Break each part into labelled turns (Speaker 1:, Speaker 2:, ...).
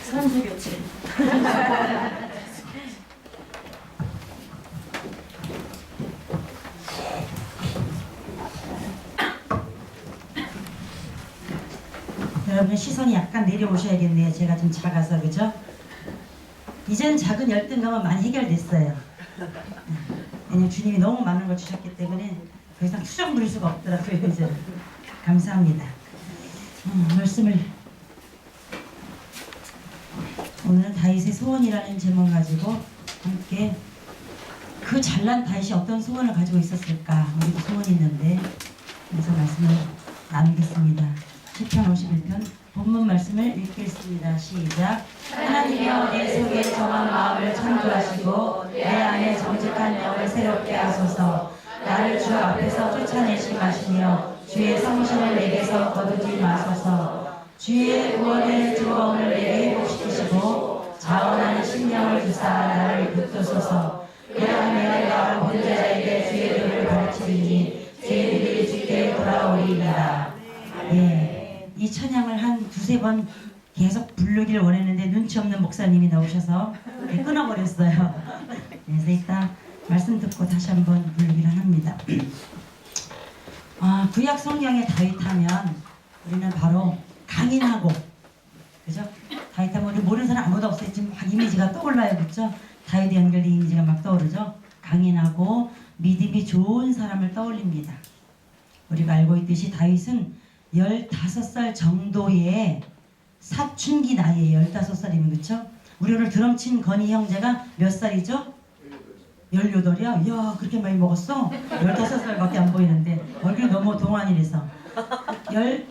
Speaker 1: 선수 교체.
Speaker 2: 여러분 시선이 약간 내려오셔야겠네요. 제가 좀 작아서, 그죠? 이제는 작은 열등감은 많이 해결됐어요. 왜냐면 주님이 너무 많은 걸 주셨기 때문에 더 이상 수정 부릴 수가 없더라고요. 이제 감사합니다. 말씀을 오늘은 다윗의 소원이라는 제목 가지고 함께 그 잘난 다윗이 어떤 소원을 가지고 있었을까, 우리도 소원이 있는데, 그래서 말씀을 나누겠습니다. 시편 51편 본문 말씀을 읽겠습니다. 시작. 하나님이여 내 속에 정한 마음을 창조하시고 내 안에 정직한 영을 새롭게 하소서. 나를 주 앞에서 쫓아내지 마시며 주의 성신을 내게서 거두지 마소서. 주의 구원의 즐거움을 내게 회복시키시고 자원하는 심령을 주사 나를 붙드소서. 그러하면 내가 범죄자에게 주의 도를 가르치리니 죄인들이 주께 돌아오리이다. 이 찬양을 한 두세 번 계속 부르기를 원했는데 눈치 없는 목사님이 나오셔서 끊어버렸어요. 그래서 이따 말씀 듣고 다시 한번 부르기를 합니다. 구약 성경의 다윗하면 우리는 바로 강인하고, 그죠? 다윗하면 우리 모르는 사람 아무도 없어요. 지금 막 이미지가 떠올라요, 그죠? 다윗 연결된 이미지가 막 떠오르죠? 강인하고 믿음이 좋은 사람을 떠올립니다. 우리가 알고 있듯이 다윗은 15살 정도의 사춘기 나이에 15살이면, 그쵸? 우리 오늘 드럼 친 건희 형제가 몇 살이죠? 18이야? 이야, 그렇게 많이 먹었어? 15살밖에 안 보이는데 얼굴이 너무 동안이라서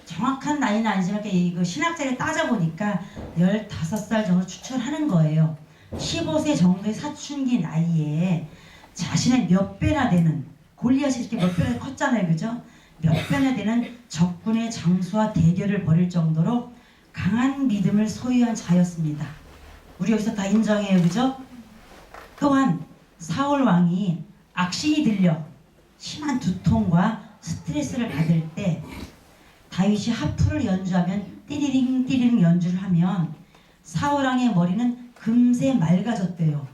Speaker 2: 정확한 나이는 아니지만 이거 신학자를 따져보니까 15살 정도 추출하는 거예요. 15세 정도의 사춘기 나이에 자신의 몇 배나 되는, 골리앗이 이렇게 몇 배나 컸잖아요, 그죠? 몇 배나 되는 적군의 장수와 대결을 벌일 정도로 강한 믿음을 소유한 자였습니다. 우리 여기서 다 인정해요, 그죠? 또한 사울 왕이 악신이 들려 심한 두통과 스트레스를 받을 때 다윗이 하프를 연주하면 띠리링 띠리링 연주를 하면 사울 왕의 머리는 금세 맑아졌대요.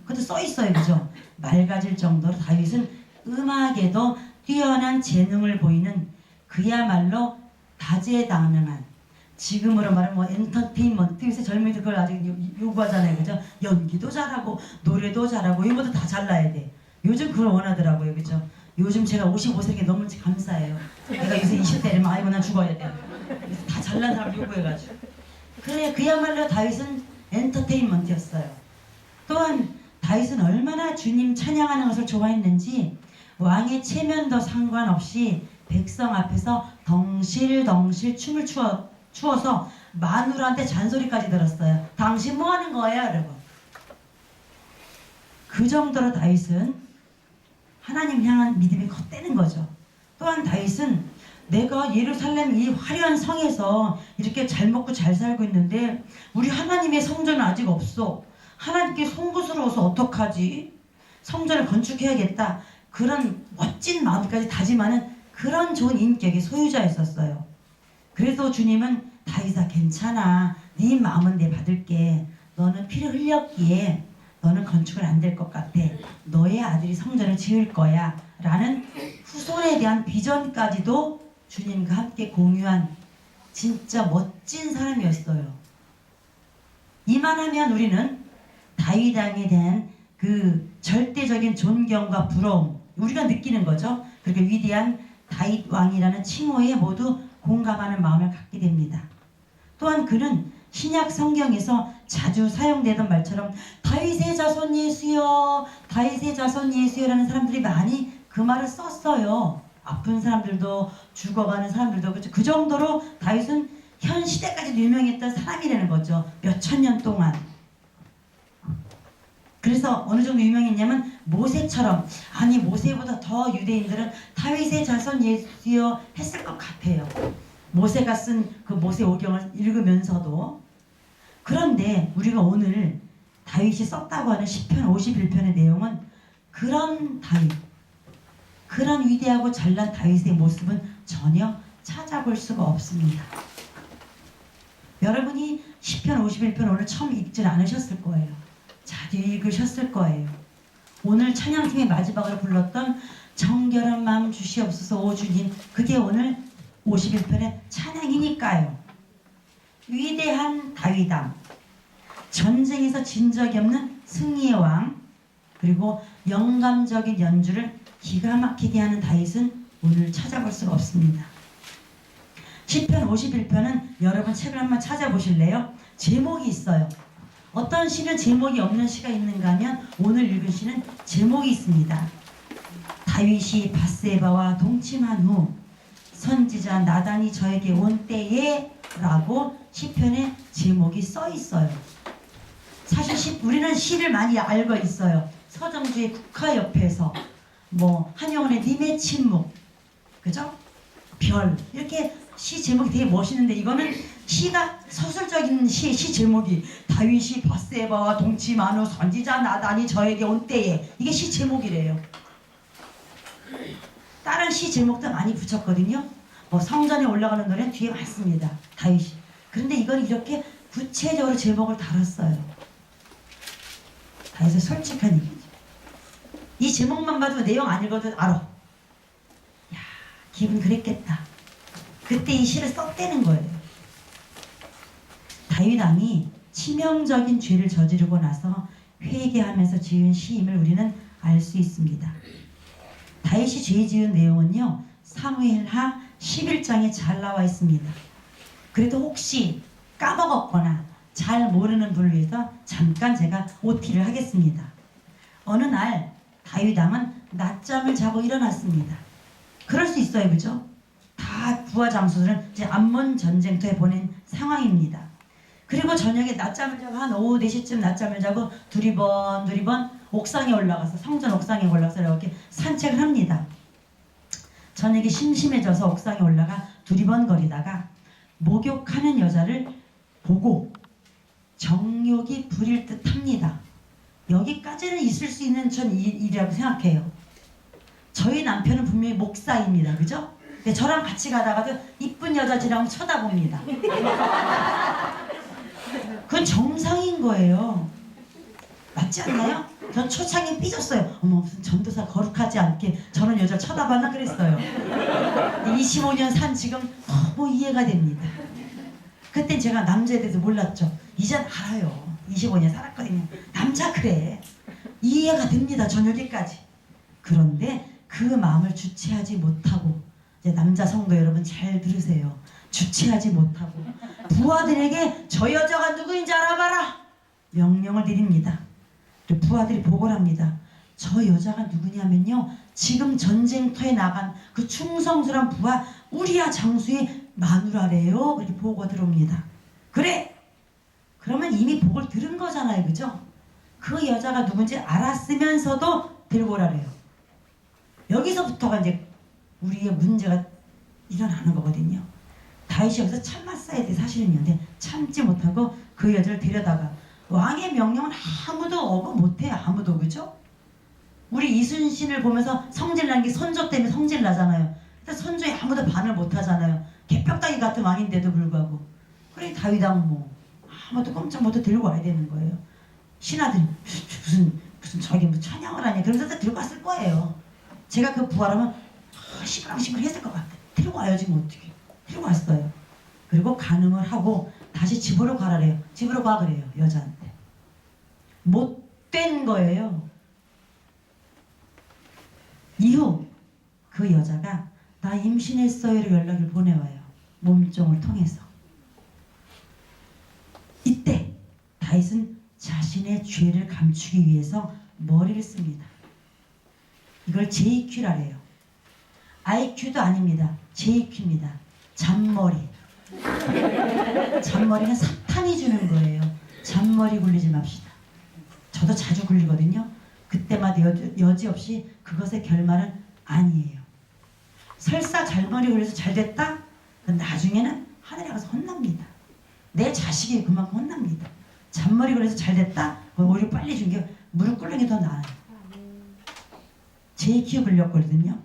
Speaker 2: 그것도 써있어요, 그죠? 맑아질 정도로 다윗은 음악에도 뛰어난 재능을 보이는 그야말로 다재다능한, 지금으로 말하면 뭐 엔터테인먼트, 요새 젊은이들 그걸 아직 요구하잖아요, 그죠? 연기도 잘하고 노래도 잘하고 이런 것도 다 잘나야 돼. 요즘 그걸 원하더라고요, 그죠? 요즘 제가 55세기 너무 감사해요. 내가 요새 20대라면 아이고 난 죽어야 돼. 다 잘난 사람 요구해가지고. 그래, 그야말로 다윗은 엔터테인먼트였어요. 또한 다윗은 얼마나 주님 찬양하는 것을 좋아했는지 왕의 체면도 상관없이 백성 앞에서 덩실덩실 춤을 추어서 마누라한테 잔소리까지 들었어요. 당신 뭐 하는 거야? 이러고. 그 정도로 다윗은 하나님 향한 믿음이 컸다는 거죠. 또한 다윗은 내가 예루살렘 이 화려한 성에서 이렇게 잘 먹고 잘 살고 있는데 우리 하나님의 성전은 아직 없어. 하나님께 송구스러워서 어떡하지? 성전을 건축해야겠다. 그런 멋진 마음까지 다짐하는 그런 좋은 인격의 소유자였었어요. 그래서 주님은 다윗아 괜찮아. 네 마음은 내 받을게. 너는 피를 흘렸기에 너는 건축을 안 될 것 같아. 너의 아들이 성전을 지을 거야. 라는 후손에 대한 비전까지도 주님과 함께 공유한 진짜 멋진 사람이었어요. 이만하면 우리는 다윗 왕에 대한 그 절대적인 존경과 부러움, 우리가 느끼는 거죠. 그렇게 위대한 다윗 왕이라는 칭호에 모두 공감하는 마음을 갖게 됩니다. 또한 그는 신약 성경에서 자주 사용되던 말처럼 다윗의 자손 예수여, 다윗의 자손 예수여라는 사람들이 많이 그 말을 썼어요. 아픈 사람들도 죽어가는 사람들도. 그렇죠? 그 정도로 다윗은 현 시대까지도 유명했던 사람이라는 거죠. 몇천 년 동안. 그래서 어느 정도 유명했냐면 모세처럼, 아니 모세보다 더 유대인들은 다윗의 자손 예수여 했을 것 같아요. 모세가 쓴 그 모세오경을 읽으면서도. 그런데 우리가 오늘 다윗이 썼다고 하는 시편 51편의 내용은 그런 다윗, 그런 위대하고 잘난 다윗의 모습은 전혀 찾아볼 수가 없습니다. 여러분이 시편 51편 오늘 처음 읽질 않으셨을 거예요. 자주 읽으셨을 거예요. 오늘 찬양팀의 마지막으로 불렀던 정결한 마음 주시옵소서 오 주님, 그게 오늘 51편의 찬양이니까요. 위대한 다윗왕, 전쟁에서 진 적이 없는 승리의 왕, 그리고 영감적인 연주를 기가 막히게 하는 다윗은 오늘 찾아볼 수가 없습니다. 시편 51편은 여러분 책을 한번 찾아보실래요? 제목이 있어요. 어떤 시는 제목이 없는 시가 있는가 하면 오늘 읽은 시는 제목이 있습니다. 다윗이 밧세바와 동침한 후 선지자 나단이 저에게 온 때에 라고 시편에 제목이 써 있어요. 사실 우리는 시를 많이 알고 있어요. 서정주의 국화 옆에서 뭐 한영원의 님의 침묵, 그죠? 별, 이렇게 시 제목이 되게 멋있는데 이거는 시가 서술적인 시 제목이 다윗이 밧세바와 동침한 후 선지자 나단이 저에게 온 때에, 이게 시 제목이래요. 다른 시 제목도 많이 붙였거든요. 뭐 성전에 올라가는 노래는 뒤에 많습니다. 다윗이. 그런데 이건 이렇게 구체적으로 제목을 달았어요. 다윗의 솔직한 얘기죠. 이 제목만 봐도 내용 안 읽어도 알아. 야, 기분 그랬겠다. 그때 이 시를 썼다는 거예요. 다윗 왕이 치명적인 죄를 저지르고 나서 회개하면서 지은 시임을 우리는 알 수 있습니다. 다윗이 죄 지은 내용은요, 사무엘하 11장에 잘 나와 있습니다. 그래도 혹시 까먹었거나 잘 모르는 분을 위해서 잠깐 제가 OT를 하겠습니다. 어느 날 다윗 왕은 낮잠을 자고 일어났습니다. 그럴 수 있어요, 그죠? 다 부하 장수들은 이제 암몬 전쟁터에 보낸 상황입니다. 그리고 저녁에 낮잠을 자고 한 오후 4시쯤 낮잠을 자고 두리번 옥상에 올라가서, 성전 옥상에 올라가서 이렇게 산책을 합니다. 저녁에 심심해져서 옥상에 올라가 두리번거리다가 목욕하는 여자를 보고 정욕이 부릴 듯 합니다. 여기까지는 있을 수 있는 전 일이라고 생각해요. 저희 남편은 분명히 목사입니다. 그죠? 근데 저랑 같이 가다가도 이쁜 여자 지나가면 쳐다봅니다. 그건 정상인 거예요. 맞지 않나요? 전 초창에 삐졌어요. 어머, 무슨 전도사 거룩하지 않게 저런 여자를 쳐다봤나 그랬어요. 25년 산 지금 너무 이해가 됩니다. 그땐 제가 남자에 대해서 몰랐죠. 이젠 알아요. 25년 살았거든요. 남자 그래. 이해가 됩니다. 저녁에까지. 그런데 그 마음을 주체하지 못하고, 이제 남자 성도 여러분 잘 들으세요. 주체하지 못하고 부하들에게 저 여자가 누구인지 알아봐라 명령을 드립니다. 부하들이 보고를 합니다. 저 여자가 누구냐면요, 지금 전쟁터에 나간 그 충성스러운 부하 우리야 장수의 마누라래요. 이렇게 보고가 들어옵니다. 그래! 그러면 이미 보고를 들은 거잖아요. 그죠? 그 여자가 누군지 알았으면서도 들고 오라래요. 여기서부터가 이제 우리의 문제가 일어나는 거거든요. 다윗이 여기서 참았어야 돼 사실은요. 참지 못하고 그 여자를 데려다가, 왕의 명령은 아무도 어거 못해. 아무도. 그죠? 우리 이순신을 보면서 성질나는 게 선조 때문에 성질나잖아요. 선조에 아무도 반을 못하잖아요. 개벽다귀 같은 왕인데도 불구하고. 그래 다윗왕 뭐 아무도 꼼짝 못해 들고 와야 되는 거예요. 신하들이 무슨 저기 뭐 찬양을 하냐 그러면서 들고 왔을 거예요. 제가 그 부하라면 시끌시끌 했을 것 같아. 들고 와야지 뭐 어떻게. 들고 왔어요. 그리고 간음을 하고 다시 집으로 가라래요. 집으로 가 그래요. 여자한테. 못된 거예요. 이후 그 여자가 나 임신했어요로 연락을 보내와요. 몸종을 통해서. 이때 다윗은 자신의 죄를 감추기 위해서 머리를 씁니다. 이걸 JQ라래요. IQ도 아닙니다. JQ입니다. 잔머리. 잔머리는 사탄이 주는 거예요. 잔머리 굴리지 맙시다. 저도 자주 굴리거든요. 그때마다 여지없이 그것의 결말은 아니에요. 설사 잔머리 굴려서 잘됐다? 나중에는 하늘에 가서 혼납니다. 내 자식이 그만큼 혼납니다. 잔머리 굴려서 잘됐다? 오히려 빨리 준 게 무릎 꿇는 게 더 나아요. JQ 굴렸거든요.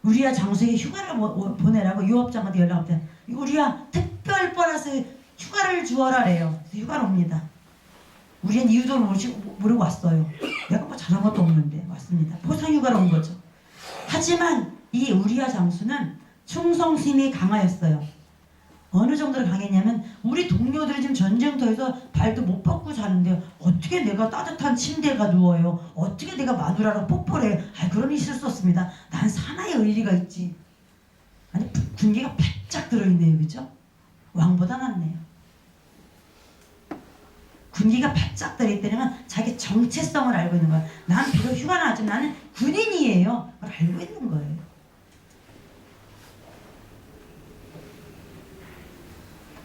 Speaker 2: 우리야 장수에게 휴가를 보내라고 유업장한테 연락할 때 우리야 특별 보너스 휴가를 주어라래요. 그래서 휴가를 옵니다. 우리는 이유도 모르고 왔어요. 내가 뭐 잘한 것도 없는데 왔습니다. 보상 휴가로 온 거죠. 하지만 이 우리야 장수는 충성심이 강하였어요. 어느 정도로 강했냐면 우리 동료들이 지금 전쟁터에서 발도 못 뻗고 자는데 어떻게 내가 따뜻한 침대가 누워요? 어떻게 내가 마누라랑 뽀뽀를 해? 그런 일 있을 수 없습니다. 난 사나이의 의리가 있지. 아니 군기가 바짝 들어있네요. 그죠? 왕보다 낫네요. 군기가 바짝 들어있다면 자기 정체성을 알고 있는 거야. 난 비록 휴가 나지만 나는 군인이에요. 그걸 알고 있는 거예요.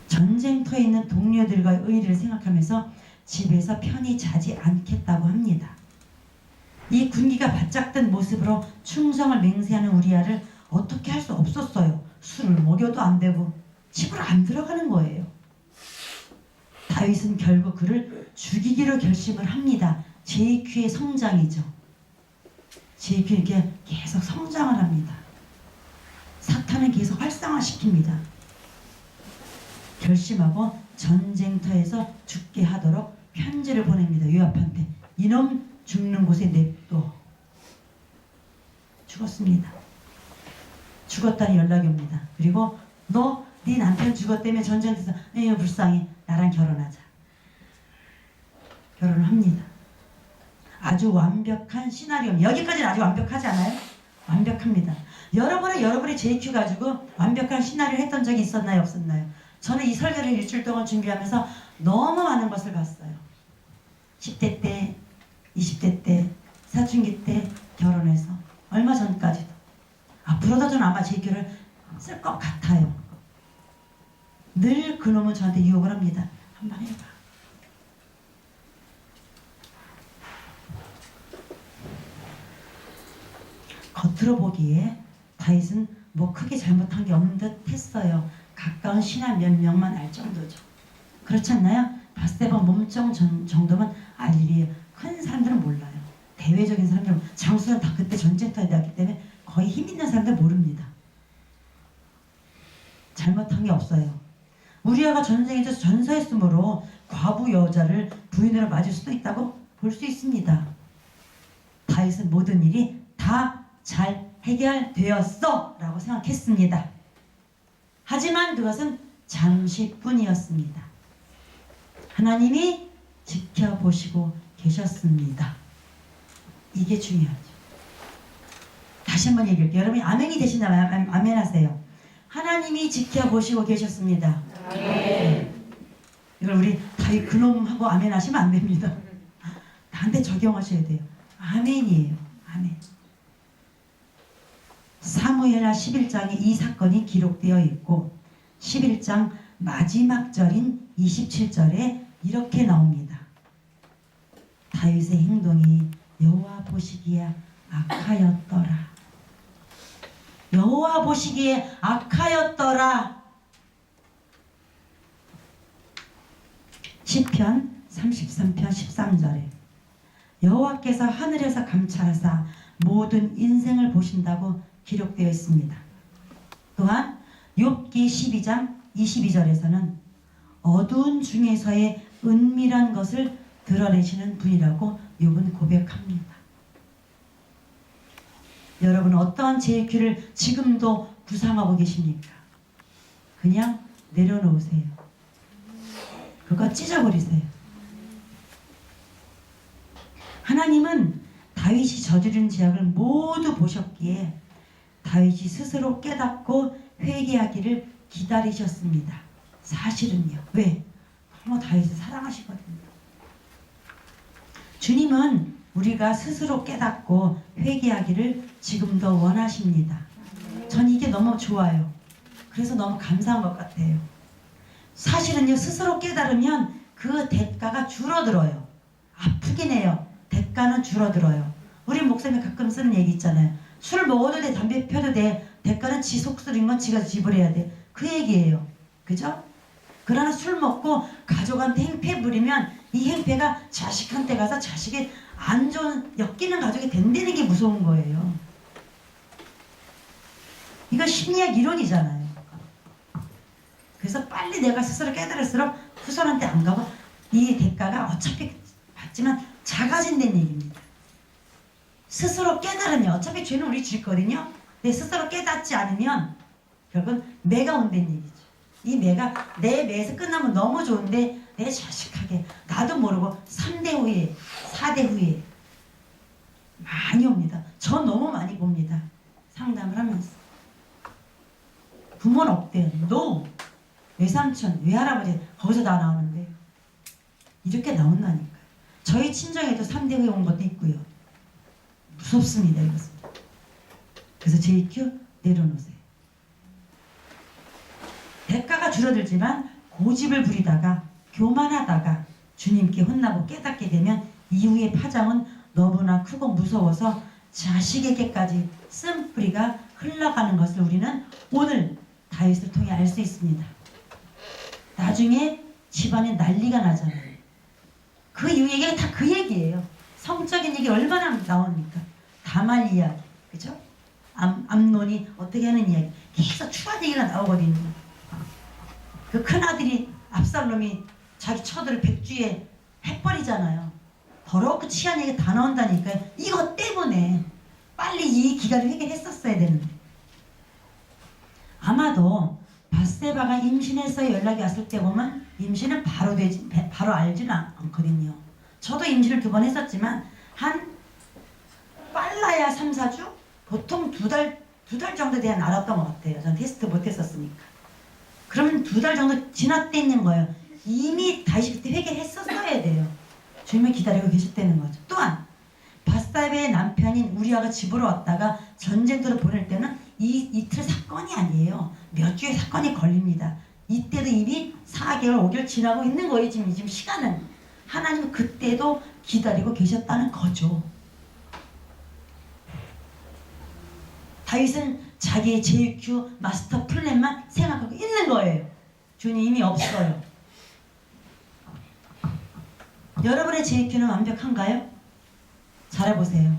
Speaker 2: 전쟁터에 있는 동료들과의 의리를 생각하면서 집에서 편히 자지 않겠다고 합니다. 이 군기가 바짝 든 모습으로 충성을 맹세하는 우리아를 어떻게 할 수 없었어요. 술을 먹여도 안 되고 집으로 안 들어가는 거예요. 다윗은 결국 그를 죽이기로 결심을 합니다. JQ의 성장이죠. JQ는 이렇게 계속 성장을 합니다. 사탄은 계속 활성화시킵니다. 결심하고 전쟁터에서 죽게 하도록 편지를 보냅니다. 요압한테. 이놈 죽는 곳에 냅둬. 죽었습니다. 죽었다는 연락이 옵니다. 그리고 너 네 남편 죽었다며 전쟁터에서 에휴 불쌍해 나랑 결혼하자. 결혼을 합니다. 아주 완벽한 시나리오. 여기까지는 아주 완벽하지 않아요? 완벽합니다. 여러분의 JQ 가지고 완벽한 시나리오를 했던 적이 있었나요? 없었나요? 저는 이 설교를 일주일 동안 준비하면서 너무 많은 것을 봤어요. 10대 때, 20대 때, 사춘기 때 결혼해서 얼마 전까지도. 앞으로도 저는 아마 JQ를 쓸 것 같아요. 늘 그놈은 저한테 유혹을 합니다. 한번 해봐. 겉으로 보기에 다윗은 뭐 크게 잘못한 게 없는 듯 했어요. 가까운 신하 몇 명만 알 정도죠. 그렇지 않나요? 바세바 몸종 정도만 알 일이에요. 큰 사람들은 몰라요. 대외적인 사람들은 장수는 다 그때 전쟁터에 나왔기 때문에 거의 힘 있는 사람들 모릅니다. 잘못한 게 없어요. 우리아가 전쟁에서 전사했으므로 과부 여자를 부인으로 맞을 수도 있다고 볼 수 있습니다. 다윗은 모든 일이 다 잘 해결되었어 라고 생각했습니다. 하지만 그것은 잠시뿐이었습니다. 하나님이 지켜보시고 계셨습니다. 이게 중요하죠. 다시 한번 얘기할게요. 여러분이 아멘이 되신다면 아멘 하세요. 하나님이 지켜보시고 계셨습니다. 아멘. 이걸 우리 다윗 그놈하고 아멘 하시면 안 됩니다. 나한테 적용하셔야 돼요. 아멘이에요. 아멘. 사무엘하 11장에 이 사건이 기록되어 있고 11장 마지막 절인 27절에 이렇게 나옵니다. 다윗의 행동이 여호와 보시기에 악하였더라. 여호와 보시기에 악하였더라. 시편 33편 13절에 여호와께서 하늘에서 감찰하사 모든 인생을 보신다고 기록되어 있습니다. 또한 욥기 12장 22절에서는 어두운 중에서의 은밀한 것을 드러내시는 분이라고 욥은 고백합니다. 여러분 어떠한 JQ를 지금도 구상하고 계십니까? 그냥 내려놓으세요. 그거 찢어버리세요. 하나님은 다윗이 저지른 죄악을 모두 보셨기에 다윗이 스스로 깨닫고 회개하기를 기다리셨습니다. 사실은요. 왜? 너무 다윗을 사랑하시거든요. 주님은 우리가 스스로 깨닫고 회개하기를 지금도 원하십니다. 전 이게 너무 좋아요. 그래서 너무 감사한 것 같아요. 사실은요. 스스로 깨달으면 그 대가가 줄어들어요. 아프긴 해요. 대가는 줄어들어요. 우리 목사님이 가끔 쓰는 얘기 있잖아요. 술 먹어도 돼, 담배 펴도 돼. 대가는 지 속쓰린 건 지가 지불해야 돼. 그 얘기예요. 그죠? 그러나 술 먹고 가족한테 행패 부리면 이 행패가 자식한테 가서 자식이 안 좋은 엮이는 가족이 된다는 게 무서운 거예요. 이건 심리학 이론이잖아요. 그래서 빨리 내가 스스로 깨달을수록 후손한테 안 가고 이 대가가 어차피 받지만 작아진다는 얘기입니다. 스스로 깨달으면 어차피 죄는 우리 짓거든요. 근데 스스로 깨닫지 않으면 결국은 매가 온다는 얘기죠. 이 매가 내 매에서 끝나면 너무 좋은데 내 자식하게 나도 모르고 3대 후에 4대 후에 많이 옵니다. 저 너무 많이 봅니다. 상담을 하면서 부모는 없대요. No. 외삼촌, 외할아버지 거기서 다 나오는데 이렇게 나온다니까요. 저희 친정에도 3대 후에 온 것도 있고요. 무섭습니다. 이것은. 그래서 JQ 내려놓으세요. 대가가 줄어들지만 고집을 부리다가 교만하다가 주님께 혼나고 깨닫게 되면 이후의 파장은 너무나 크고 무서워서 자식에게까지 쓴뿌리가 흘러가는 것을 우리는 오늘 다윗을 통해 알 수 있습니다. 나중에 집안에 난리가 나잖아요. 그 이후 얘기가 다 그 얘기예요. 성적인 얘기 얼마나 나옵니까? 다말 이야기, 그죠? 암논이 어떻게 하는 이야기, 계속 추한 얘기가 나오거든요. 그 큰아들이 압살롬이 자기 처들을 백주에 해버리잖아요. 더럽고 치한 얘기 다 나온다니까요. 이것 때문에 빨리 이 기간을 해결했었어야 되는데. 아마도 밧세바가 임신해서 연락이 왔을 때 보면 임신은 바로 알지는 않거든요. 저도 임신을 2번 했었지만 한 빨라야 3, 4주? 보통 2달 정도 돼야 알았던 것 같아요. 전 테스트 못 했었으니까. 그러면 2달 정도 지났대 있는 거예요. 이미 다시 그때 회개했었어야 돼요. 주님을 기다리고 계셨다는 거죠. 또한 밧세바의 남편인 우리아가 집으로 왔다가 전쟁터로 보낼 때는 이틀 사건이 아니에요. 몇 주의 사건이 걸립니다. 이때도 이미 4개월, 5개월 지나고 있는 거예요. 지금 시간은. 하나님은 그때도 기다리고 계셨다는 거죠. 다윗은 자기의 JQ 마스터 플랜만 생각하고 있는 거예요. 주님이 없어요. 여러분의 JQ는 완벽한가요? 잘해보세요.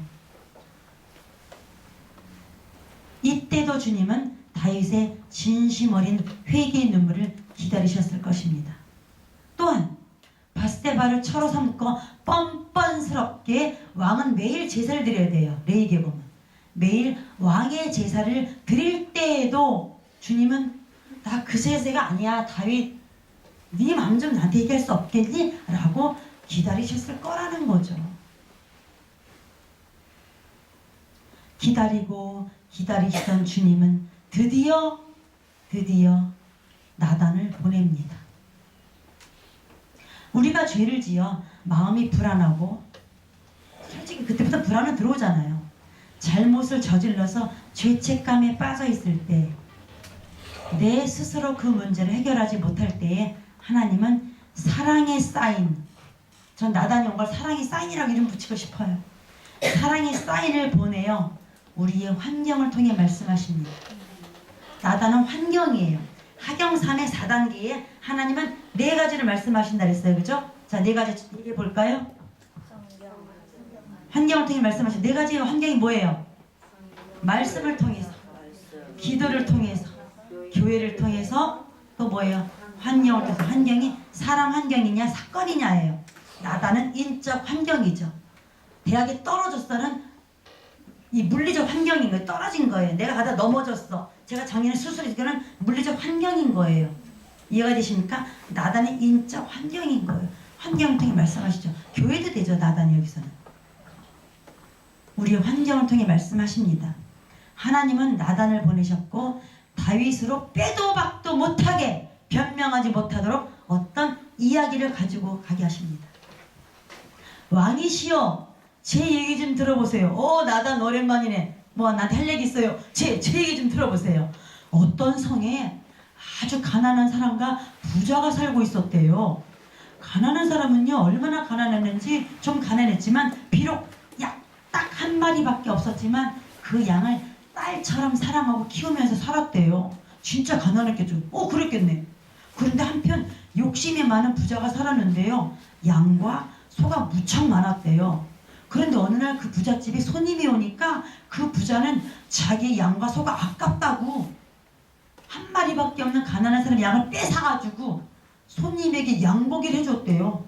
Speaker 2: 이때도 주님은 다윗의 진심 어린 회개의 눈물을 기다리셨을 것입니다. 또한 밧세바를 처로 삼고 뻔뻔스럽게 왕은 매일 제사를 드려야 돼요. 레위기에 보면 매일 왕의 제사를 드릴 때에도 주님은 나 그 제사가 아니야 다윗 네 마음 좀 나한테 얘기할 수 없겠니? 라고 기다리셨을 거라는 거죠. 기다리고 기다리시던 주님은 드디어 나단을 보냅니다. 우리가 죄를 지어 마음이 불안하고 솔직히 그때부터 불안은 들어오잖아요. 잘못을 저질러서 죄책감에 빠져 있을 때 내 스스로 그 문제를 해결하지 못할 때에 하나님은 사랑의 사인, 전 나단이 온 걸 사랑의 사인이라고 이름 붙이고 싶어요. 사랑의 사인을 보내요. 우리의 환경을 통해 말씀하십니다. 나단은 환경이에요. 하경삼의 4단계에 하나님은 4가지를 말씀하신다 그랬어요. 그죠? 자, 4가지 얘기해 볼까요? 환경을 통해 말씀하신 4가지의 환경이 뭐예요? 말씀을 통해서, 기도를 통해서, 교회를 통해서, 또 뭐예요? 환경을 통해서. 환경이 사람 환경이냐 사건이냐예요. 나단은 인적 환경이죠. 대학에 떨어졌어는 이 물리적 환경인 거예요. 떨어진 거예요. 내가 가다 넘어졌어. 제가 작년에 수술했기는 물리적 환경인 거예요. 이해가 되십니까? 나단은 인적 환경인 거예요. 환경을 통해 말씀하시죠. 교회도 되죠. 나단이 여기서는. 우리의 환경을 통해 말씀하십니다. 하나님은 나단을 보내셨고 다윗으로 빼도 박도 못하게 변명하지 못하도록 어떤 이야기를 가지고 가게 하십니다. 왕이시여 제 얘기 좀 들어보세요. 나단 오랜만이네. 뭐 나한테 할 얘기 있어요. 제 얘기 좀 들어보세요. 어떤 성에 아주 가난한 사람과 부자가 살고 있었대요. 가난한 사람은요 얼마나 가난했는지 좀 가난했지만 비록 약 딱 한 마리밖에 없었지만 그 양을 딸처럼 사랑하고 키우면서 살았대요. 진짜 가난했겠죠. 그랬겠네. 그런데 한편 욕심이 많은 부자가 살았는데요. 양과 소가 무척 많았대요. 그런데 어느 날 그 부잣집에 손님이 오니까 그 부자는 자기 양과 소가 아깝다고 한 마리밖에 없는 가난한 사람 양을 뺏어가지고 손님에게 양고기를 해줬대요.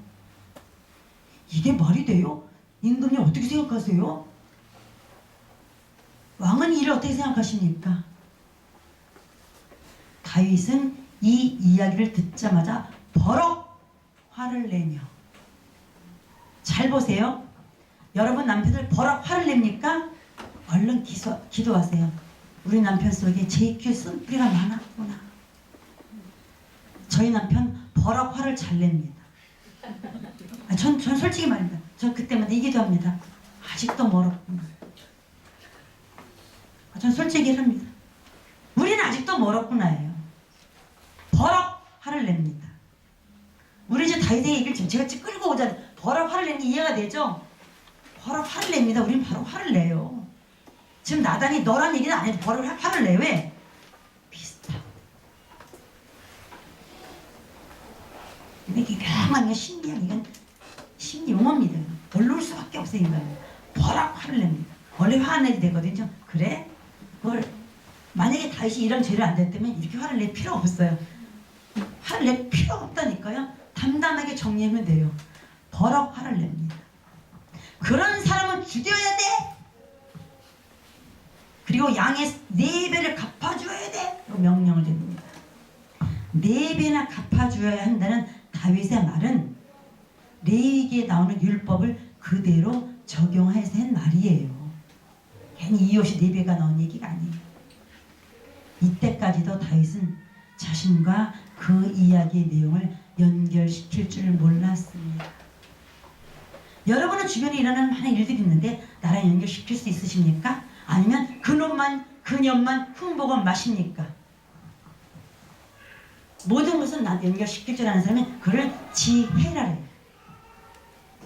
Speaker 2: 이게 말이 돼요? 임금님 어떻게 생각하세요? 왕은 이를 어떻게 생각하십니까? 다윗은 이 이야기를 듣자마자 버럭 화를 내며, 잘 보세요. 여러분 남편들 버럭 화를 냅니까? 얼른 기도하세요. 우리 남편 속에 JQ 쓴뿌리가 많았구나. 저희 남편 버럭 화를 잘 냅니다. 전 솔직히 말입니다. 전 그때마다 이 기도합니다. 아직도 멀었구나. 전 솔직히 합니다. 우리는 아직도 멀었구나예요. 버럭 화를 냅니다. 우리 이제 다윗의 얘기를 지금 제가 끌고 오자. 버럭 화를 내는 게 이해가 되죠? 버럭 화를 냅니다. 우리는 바로 화를 내요. 지금 나단이 너란 얘기는 안 해도 버럭 화를 내. 왜? 비슷하고. 근데 이게 굉장히 신기한, 이건 심리 용어입니다. 올라올 수밖에 없어요. 인간은 버럭 화를 냅니다. 원래 화 안 내도 되거든요. 그래? 그걸 만약에 다윗이 이런 죄를 안 됐다면 이렇게 화를 낼 필요 없어요. 화를 낼 필요 없다니까요. 담담하게 정리하면 돼요. 버럭 화를 냅니다. 그런 사람은 죽여야 돼. 그리고 양의 4배를 갚아줘야 돼. 명령을 드립니다. 4배나 갚아줘야 한다는 다윗의 말은 레위기에 나오는 율법을 그대로 적용해서 한 말이에요. 괜히 이웃이 4배가 나온 얘기가 아니에요. 이때까지도 다윗은 자신과 그 이야기의 내용을 연결시킬 줄 몰랐습니다. 여러분은 주변에 일어나는 많은 일들이 있는데 나랑 연결시킬 수 있으십니까? 아니면 그년만 흠복을 마십니까? 모든 것은 나한테 연결시킬 줄 아는 사람은 그를 지혜라 해요.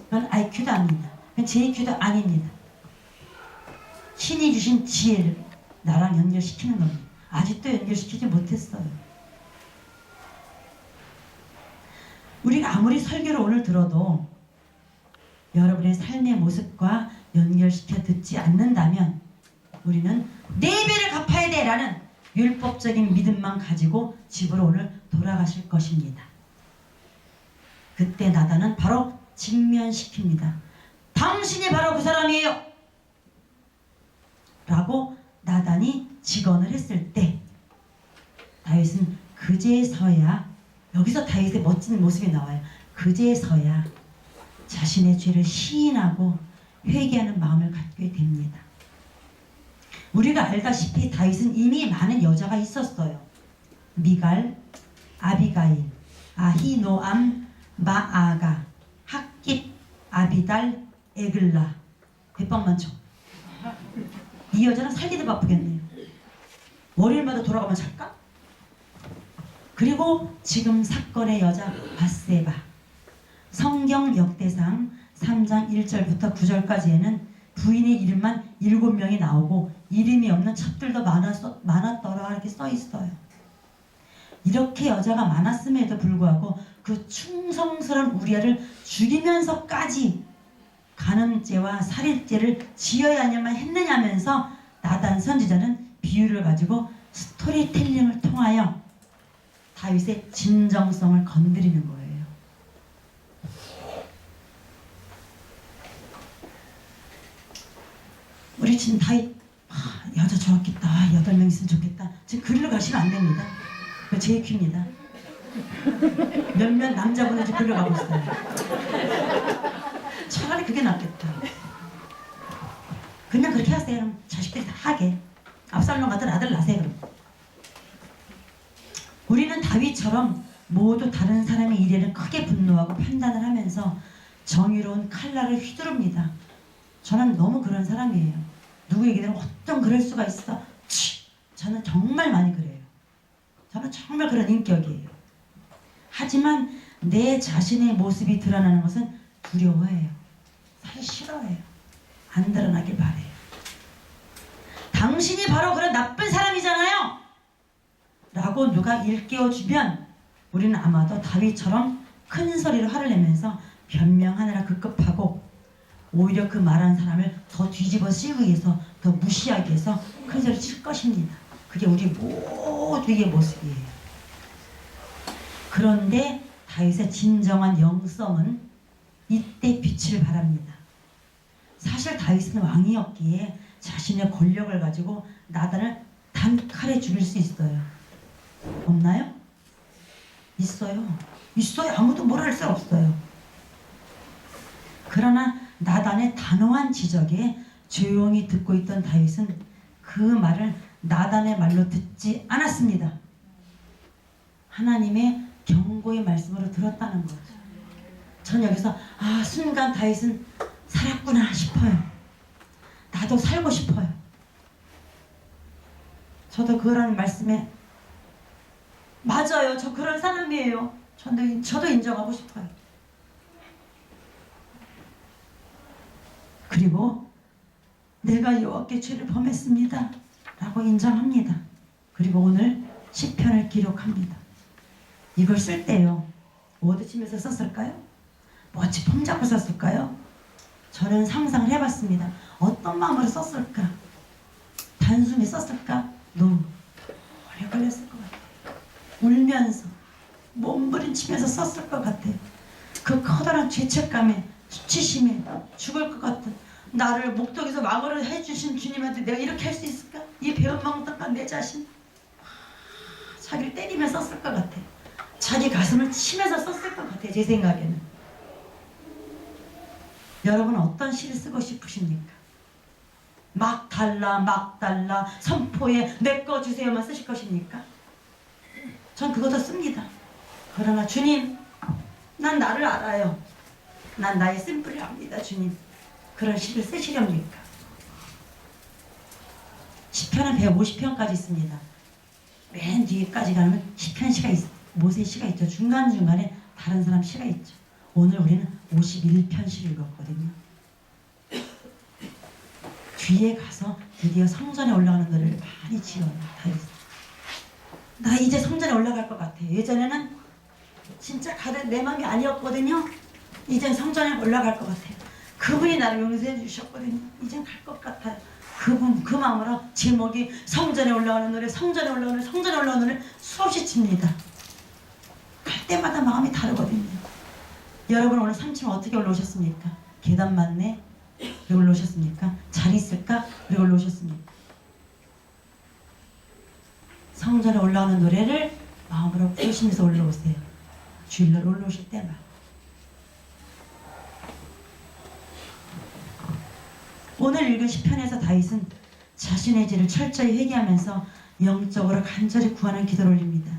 Speaker 2: 그건 IQ도 아닙니다. 그건 JQ도 아닙니다. 신이 주신 지혜를 나랑 연결시키는 겁니다. 아직도 연결시키지 못했어요. 우리가 아무리 설교를 오늘 들어도 여러분의 삶의 모습과 연결시켜 듣지 않는다면 우리는 4배를 갚아야 돼 라는 율법적인 믿음만 가지고 집으로 오늘 돌아가실 것입니다. 그때 나단은 바로 직면시킵니다. 당신이 바로 그 사람이에요 라고 나단이 직언을 했을 때 다윗은 그제서야, 여기서 다윗의 멋진 모습이 나와요. 그제서야 자신의 죄를 시인하고 회개하는 마음을 갖게 됩니다. 우리가 알다시피 다윗은 이미 많은 여자가 있었어요. 미갈, 아비가일, 아히노암, 마아가, 핫깃, 아비달, 에글라. 대빵 많죠? 이 여자는 살기도 바쁘겠네요. 월요일마다 돌아가면 살까? 그리고 지금 사건의 여자 바세바. 성경 역대상 3장 1절부터 9절까지에는 부인의 이름만 7명이 나오고 이름이 없는 첩들도 많았더라 이렇게 써 있어요. 이렇게 여자가 많았음에도 불구하고 그 충성스러운 우리아를 죽이면서까지 간음죄와 살인죄를 지어야 하냐만 했느냐면서 나단 선지자는 비유를 가지고 스토리텔링을 통하여 다윗의 진정성을 건드리는 거예요. 우리 지금 다윗 여자 좋았겠다. 8명 있으면 좋겠다. 지금 그리로 가시면 안 됩니다. 그거 제 큐입니다. 몇몇 남자분은 지금 그리로 가고 있어요. 차라리 그게 낫겠다. 그냥 그렇게 하세요. 그럼 자식들이 다 하게. 압살롬 같은 아들 낳으세요. 그럼. 우리는 다윗처럼 모두 다른 사람의 일에는 크게 분노하고 판단을 하면서 정의로운 칼날을 휘두릅니다. 저는 너무 그런 사람이에요. 누구 얘기들은 어쩜 그럴 수가 있어. 저는 정말 많이 그래요. 저는 정말 그런 인격이에요. 하지만 내 자신의 모습이 드러나는 것은 두려워해요. 사실 싫어해요. 안 드러나길 바래요. 당신이 바로 그런 나쁜 사람이잖아요 라고 누가 일깨워주면 우리는 아마도 다윗처럼 큰 소리로 화를 내면서 변명하느라 급급하고 오히려 그 말한 사람을 더 뒤집어 씌우기 위해서, 더 무시하기 위해서 큰 소리 칠 것입니다. 그게 우리 모두의 모습이에요. 그런데 다윗의 진정한 영성은 이때 빛을 발합니다. 사실 다윗은 왕이었기에 자신의 권력을 가지고 나단을 단칼에 죽일 수 있어요. 없나요? 있어요. 있어요. 아무도 뭘 할 수 없어요. 그러나 나단의 단호한 지적에 조용히 듣고 있던 다윗은 그 말을 나단의 말로 듣지 않았습니다. 하나님의 경고의 말씀으로 들었다는 거죠. 전 여기서 순간 다윗은 살았구나 싶어요. 나도 살고 싶어요. 저도 그런 말씀에 맞아요. 저 그런 사람이에요. 저도 인정하고 싶어요. 그리고 내가 여호와께 죄를 범했습니다 라고 인정합니다. 그리고 오늘 시편을 기록합니다. 이걸 쓸 때요, 워드침에서 썼을까요? 뭐지 폼 잡고 썼을까요? 저는 상상을 해봤습니다. 어떤 마음으로 썼을까? 단숨에 썼을까? 너무 오래 걸렸을 것 같아요. 울면서 몸부림치면서 썼을 것 같아요. 그 커다란 죄책감에, 수치심에 죽을 것 같은, 나를 목독에서 왕으로 해주신 주님한테 내가 이렇게 할 수 있을까? 이 배은망덕한 내 자신, 자기를 때리며 썼을 것 같아요. 자기 가슴을 치면서 썼을 것 같아요. 제 생각에는. 여러분 어떤 시를 쓰고 싶으십니까? 막 달라 선포에 내 거 주세요만 쓰실 것입니까? 전 그것도 씁니다. 그러나 주님, 난 나를 알아요. 난 나의 심플을 압니다. 주님, 그런 시를 쓰시렵니까? 시편은 150편까지 있습니다. 맨 뒤에까지 가면 시편 시가 모세 시가 있죠. 중간중간에 다른 사람 시가 있죠. 오늘 우리는 51편 시를 읽었거든요. 뒤에 가서 드디어 성전에 올라가는 노래를 많이 지어요. 나 이제 성전에 올라갈 것 같아요. 예전에는 진짜 가는 내 마음이 아니었거든요. 이젠 성전에 올라갈 것 같아요. 그분이 나를 용서해 주셨거든요. 이젠 갈 것 같아요. 그 마음으로 제목이 성전에 올라가는 노래, 성전에 올라가는 노래 수없이 칩니다. 갈 때마다 마음이 다르거든요. 여러분 오늘 3층 어떻게 올라오셨습니까? 계단 맞네? 그리고 올라오셨습니까? 잘 있을까? 그리고 올라오셨습니까? 성전에 올라오는 노래를 마음으로 부르시면서 올라오세요. 주일날 올라오실 때만. 오늘 읽은 시편에서 다윗은 자신의 죄를 철저히 회개하면서 영적으로 간절히 구하는 기도를 올립니다.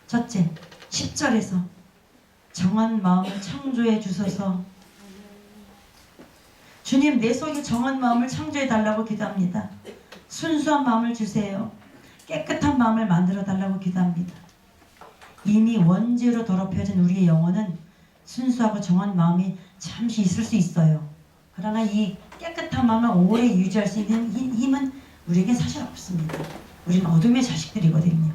Speaker 2: 첫째, 10절에서 정한 마음을 창조해 주소서. 주님, 내 속에 정한 마음을 창조해 달라고 기도합니다. 순수한 마음을 주세요. 깨끗한 마음을 만들어 달라고 기도합니다. 이미 원죄로 더럽혀진 우리의 영혼은 순수하고 정한 마음이 잠시 있을 수 있어요. 그러나 이 깨끗한 마음을 오래 유지할 수 있는 힘은 우리에게 사실 없습니다. 우리는 어둠의 자식들이거든요.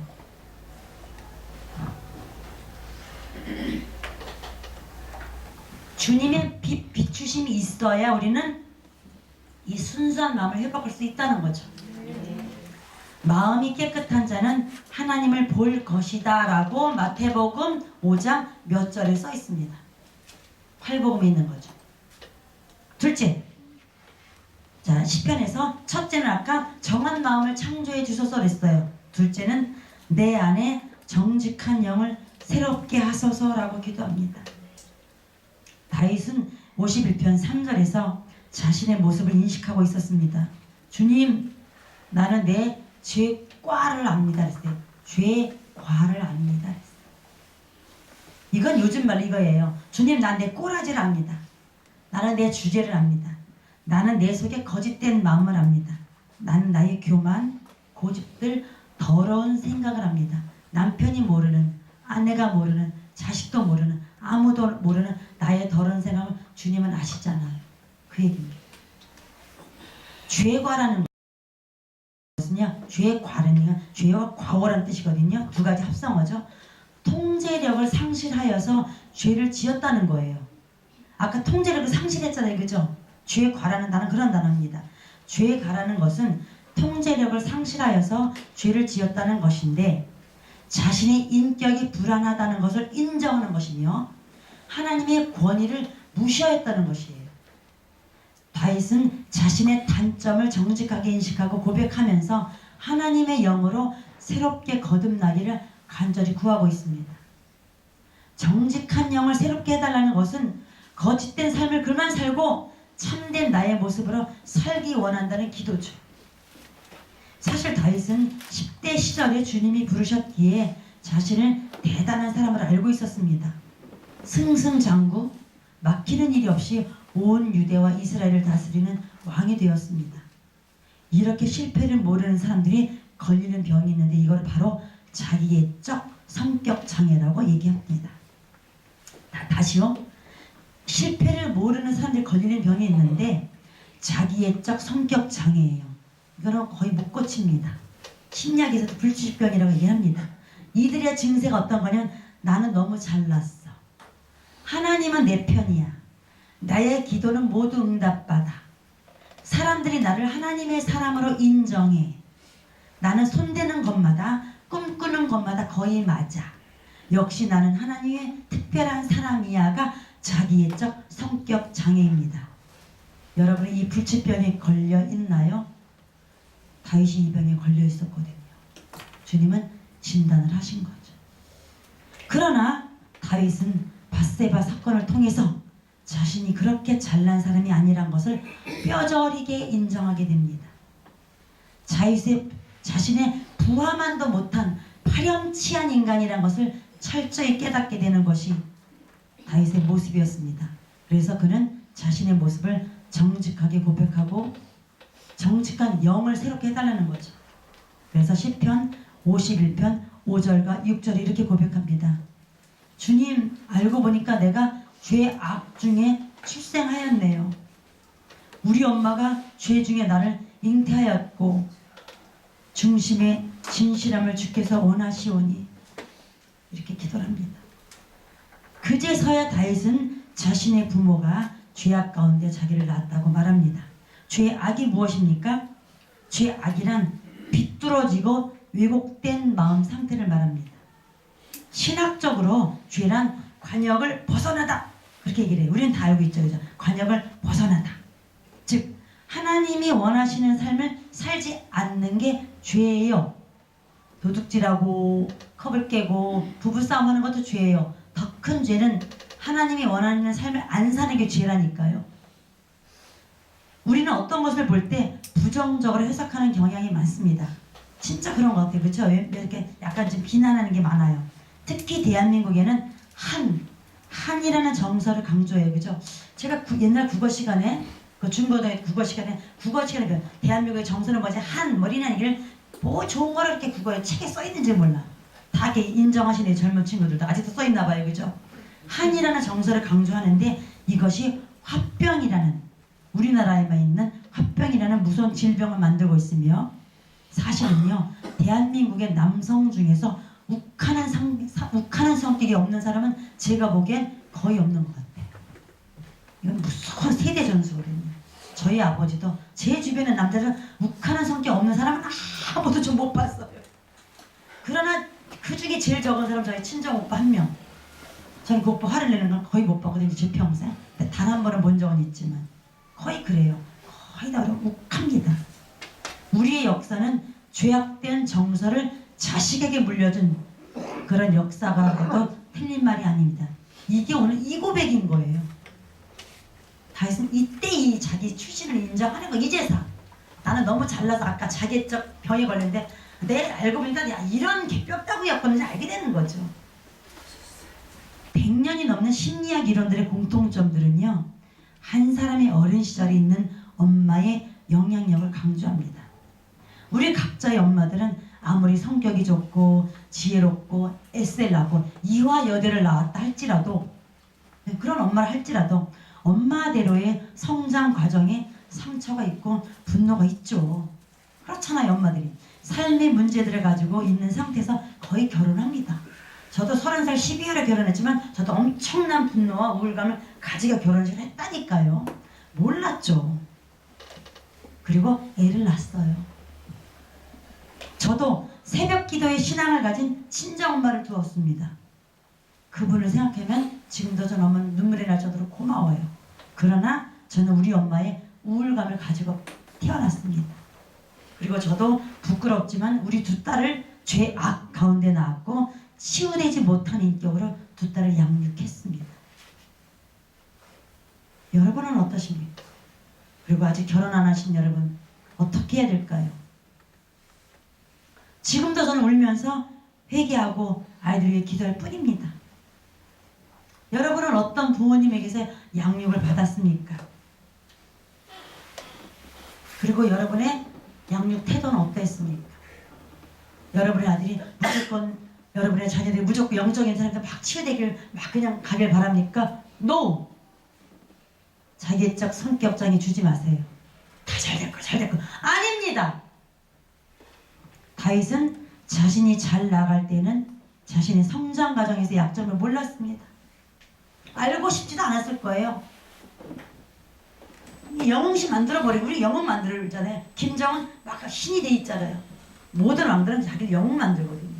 Speaker 2: 주님의 비추심이 있어야 우리는 이 순수한 마음을 회복할 수 있다는 거죠. 마음이 깨끗한 자는 하나님을 볼 것이다 라고 마태복음 5장 몇 절에 써 있습니다. 팔복음에 있는 거죠. 둘째, 자 시편에서 첫째는 아까 정한 마음을 창조해 주소서 그랬어요. 둘째는 내 안에 정직한 영을 새롭게 하소서라고 기도합니다. 다윗은 51편 3절에서 자신의 모습을 인식하고 있었습니다. 주님, 나는 내 죄과를 압니다. 그랬어요. 죄과를 압니다. 그랬어요. 이건 요즘 말 이거예요. 주님, 난 내 꼬라지를 압니다. 나는 내 주제를 압니다. 나는 내 속에 거짓된 마음을 압니다. 나는 나의 교만, 고집들, 더러운 생각을 합니다. 남편이 모르는, 아내가 모르는, 자식도 모르는, 아무도 모르는 나의 더러운 생각을 주님은 아시잖아요. 그 얘기입니다. 죄과라는 것은요, 죄과는 죄와 과오라는 뜻이거든요. 두 가지 합성어죠. 통제력을 상실하여서 죄를 지었다는 거예요. 아까 통제력을 상실했잖아요. 그죠? 죄과라는 단어는 그런 단어입니다. 죄과라는 것은 통제력을 상실하여서 죄를 지었다는 것인데 자신의 인격이 불안하다는 것을 인정하는 것이며 하나님의 권위를 무시하였다는 것이에요. 다윗은 자신의 단점을 정직하게 인식하고 고백하면서 하나님의 영으로 새롭게 거듭나기를 간절히 구하고 있습니다. 정직한 영을 새롭게 해달라는 것은 거짓된 삶을 그만 살고 참된 나의 모습으로 살기 원한다는 기도죠. 사실 다윗은 10대 시절에 주님이 부르셨기에 자신을 대단한 사람으로 알고 있었습니다. 승승장구, 막히는 일이 없이 온 유대와 이스라엘을 다스리는 왕이 되었습니다. 이렇게 실패를 모르는 사람들이 걸리는 병이 있는데 이걸 바로 자기애적 성격 장애라고 얘기합니다. 다시요. 실패를 모르는 사람들이 걸리는 병이 있는데 자기애적 성격 장애예요. 이거는 거의 못 고칩니다. 신약에서도 불치병이라고 얘기합니다. 이들의 증세가 어떤 거냐면 나는 너무 잘났어. 하나님은 내 편이야. 나의 기도는 모두 응답받아. 사람들이 나를 하나님의 사람으로 인정해. 나는 손대는 것마다 꿈꾸는 것마다 거의 맞아. 역시 나는 하나님의 특별한 사람이야가 자기애적 성격 장애입니다. 여러분이 이 불치병에 걸려 있나요? 다윗이 이 병에 걸려 있었거든요. 주님은 진단을 하신 거죠. 그러나 다윗은 밧세바 사건을 통해서 자신이 그렇게 잘난 사람이 아니란 것을 뼈저리게 인정하게 됩니다. 자신의 부하만도 못한 파렴치한 인간이란 것을 철저히 깨닫게 되는 것이 다윗의 모습이었습니다. 그래서 그는 자신의 모습을 정직하게 고백하고 정직한 영을 새롭게 해달라는 거죠. 그래서 시편 51편 5절과 6절에 이렇게 고백합니다. 주님, 알고 보니까 내가 죄악 중에 출생하였네요. 우리 엄마가 죄 중에 나를 잉태하였고 중심의 진실함을 주께서 원하시오니 이렇게 기도를 합니다. 그제서야 다윗은 자신의 부모가 죄악 가운데 자기를 낳았다고 말합니다. 죄악이 무엇입니까? 죄악이란 비뚤어지고 왜곡된 마음 상태를 말합니다. 신학적으로 죄란 관역을 벗어나다 그렇게 얘기를 해요. 우리는 다 알고 있죠. 그죠? 관역을 벗어나다. 즉 하나님이 원하시는 삶을 살지 않는 게 죄예요. 도둑질하고 컵을 깨고 부부싸움하는 것도 죄예요. 더 큰 죄는 하나님이 원하는 삶을 안 사는 게 죄라니까요. 우리는 어떤 것을 볼 때 부정적으로 해석하는 경향이 많습니다. 진짜 그런 것 같아요. 그렇죠? 이렇게 약간 좀 비난하는 게 많아요. 특히 대한민국에는 한이라는 정서를 강조해요. 그죠? 제가 옛날 국어 시간에 중고등학교 국어 시간에 대한민국의 정서는 뭐지? 머리는 얘기를 뭐 좋은 거를 이렇게 국어에 책에 써 있는지 몰라. 다 이렇게 인정하시네. 젊은 친구들도 아직도 써 있나 봐요. 그죠? 한이라는 정서를 강조하는데 이것이 화병이라는 우리나라에만 있는 화병이라는 무서운 질병을 만들고 있으며 사실은요. 대한민국의 남성 중에서 욱하는 성격이 없는 사람은 제가 보기엔 거의 없는 것 같아요. 이건 무서운 세대 전수거든요. 저희 아버지도 제 주변의 남자들 욱하는 성격 없는 사람은 아무도 좀 못 봤어요. 그러나 그 중에 제일 적은 사람 저희 친정 오빠 한 명. 저는 그 오빠 화를 내는 건 거의 못 봤거든요. 제 평생. 단 한 번은 본 적은 있지만 거의 그래요. 거의 다 욱합니다. 우리의 역사는 죄악된 정서를 자식에게 물려준 그런 역사가 해도 틀린 말이 아닙니다. 이게 오늘 이 고백인 거예요. 다윗은 이때 이 자기 출신을 인정하는 거 이제서 나는 너무 잘나서 아까 자기적 병에 걸렸는데 내 알고 보니까 야, 이런 개뼈다구였건지 알게 되는 거죠. 100년이 넘는 심리학 이론들의 공통점들은요. 한 사람의 어린 시절에 있는 엄마의 영향력을 강조합니다. 우리 각자의 엄마들은 아무리 성격이 좋고 지혜롭고 에셀나고 이화여대를 나왔다 할지라도 그런 엄마를 할지라도 엄마대로의 성장 과정에 상처가 있고 분노가 있죠. 그렇잖아요. 엄마들이 삶의 문제들을 가지고 있는 상태에서 거의 결혼합니다. 저도 30살 12월에 결혼했지만 저도 엄청난 분노와 우울감을 가지고 결혼을 했다니까요. 몰랐죠. 그리고 애를 낳았어요. 저도 새벽 기도에 신앙을 가진 친정엄마를 두었습니다. 그분을 생각하면 지금도 저 너무 눈물이 날 정도로 고마워요. 그러나 저는 우리 엄마의 우울감을 가지고 태어났습니다. 그리고 저도 부끄럽지만 우리 두 딸을 죄악 가운데 낳았고 치유되지 못한 인격으로 두 딸을 양육했습니다. 여러분은 어떠십니까? 그리고 아직 결혼 안 하신 여러분 어떻게 해야 될까요? 지금도 저는 울면서 회개하고 아이들 위해 기도할 뿐입니다. 여러분은 어떤 부모님에게서 양육을 받았습니까? 그리고 여러분의 양육 태도는 어땠습니까? 여러분의 아들이 무조건, 여러분의 자녀들이 무조건 영적인 사람한테 막 치유되길 막 그냥 가길 바랍니까? NO! 자기적 성격장애 주지 마세요. 다 잘 될 거, 잘 될 거. 아닙니다. 다윗은 자신이 잘 나갈 때는 자신의 성장 과정에서 약점을 몰랐습니다. 알고 싶지도 않았을 거예요. 영웅시 만들어버리고 우리 영웅 만들잖아요. 김정은 막 신이 돼 있잖아요. 모든 왕들은 자기를 영웅 만들거든요.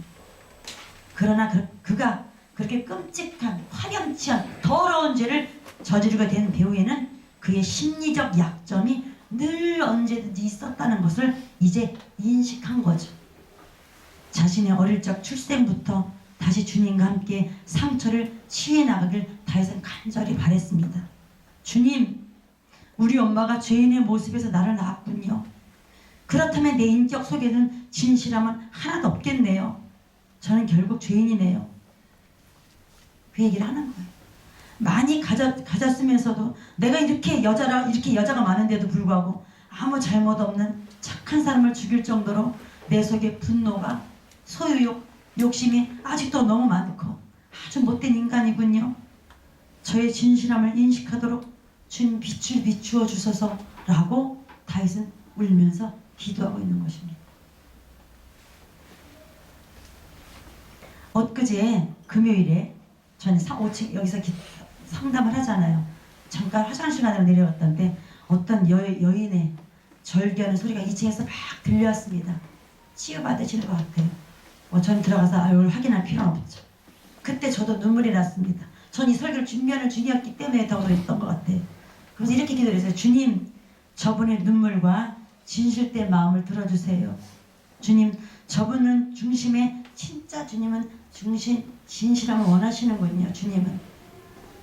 Speaker 2: 그러나 그가 그렇게 끔찍한 화렴치 않은 더러운 죄를 저지르게 된 배후에는 그의 심리적 약점이 늘 언제든지 있었다는 것을 이제 인식한 거죠. 자신의 어릴 적 출생부터 다시 주님과 함께 상처를 치유해 나가길 다윗은 간절히 바랬습니다. 주님, 우리 엄마가 죄인의 모습에서 나를 낳았군요. 그렇다면 내 인격 속에는 진실함은 하나도 없겠네요. 저는 결국 죄인이네요. 그 얘기를 하는 거예요. 많이 가졌으면서도 내가 이렇게 여자가 많은데도 불구하고 아무 잘못 없는 착한 사람을 죽일 정도로 내 속에 분노가, 소유욕, 욕심이 아직도 너무 많고 아주 못된 인간이군요. 저의 진실함을 인식하도록 주님 빛을 비추어 주소서 라고 다윗은 울면서 기도하고 있는 것입니다. 엊그제 금요일에 저는 5층 여기서 상담을 하잖아요. 잠깐 화장실 가다가 내려갔던데 어떤 여인의 절규하는 소리가 2층에서 막 들려왔습니다. 치유받으시는 것 같아요. 저는 들어가서 얼굴 확인할 필요는 없죠. 그때 저도 눈물이 났습니다. 전 이 설교를 준비하는 중이었기 때문에 더 그랬던 것 같아요. 그래서 이렇게 기도를 했어요. 주님, 저분의 눈물과 진실된 마음을 들어주세요. 주님, 저분은 중심에 진짜 주님은 진실함을 원하시는군요. 주님은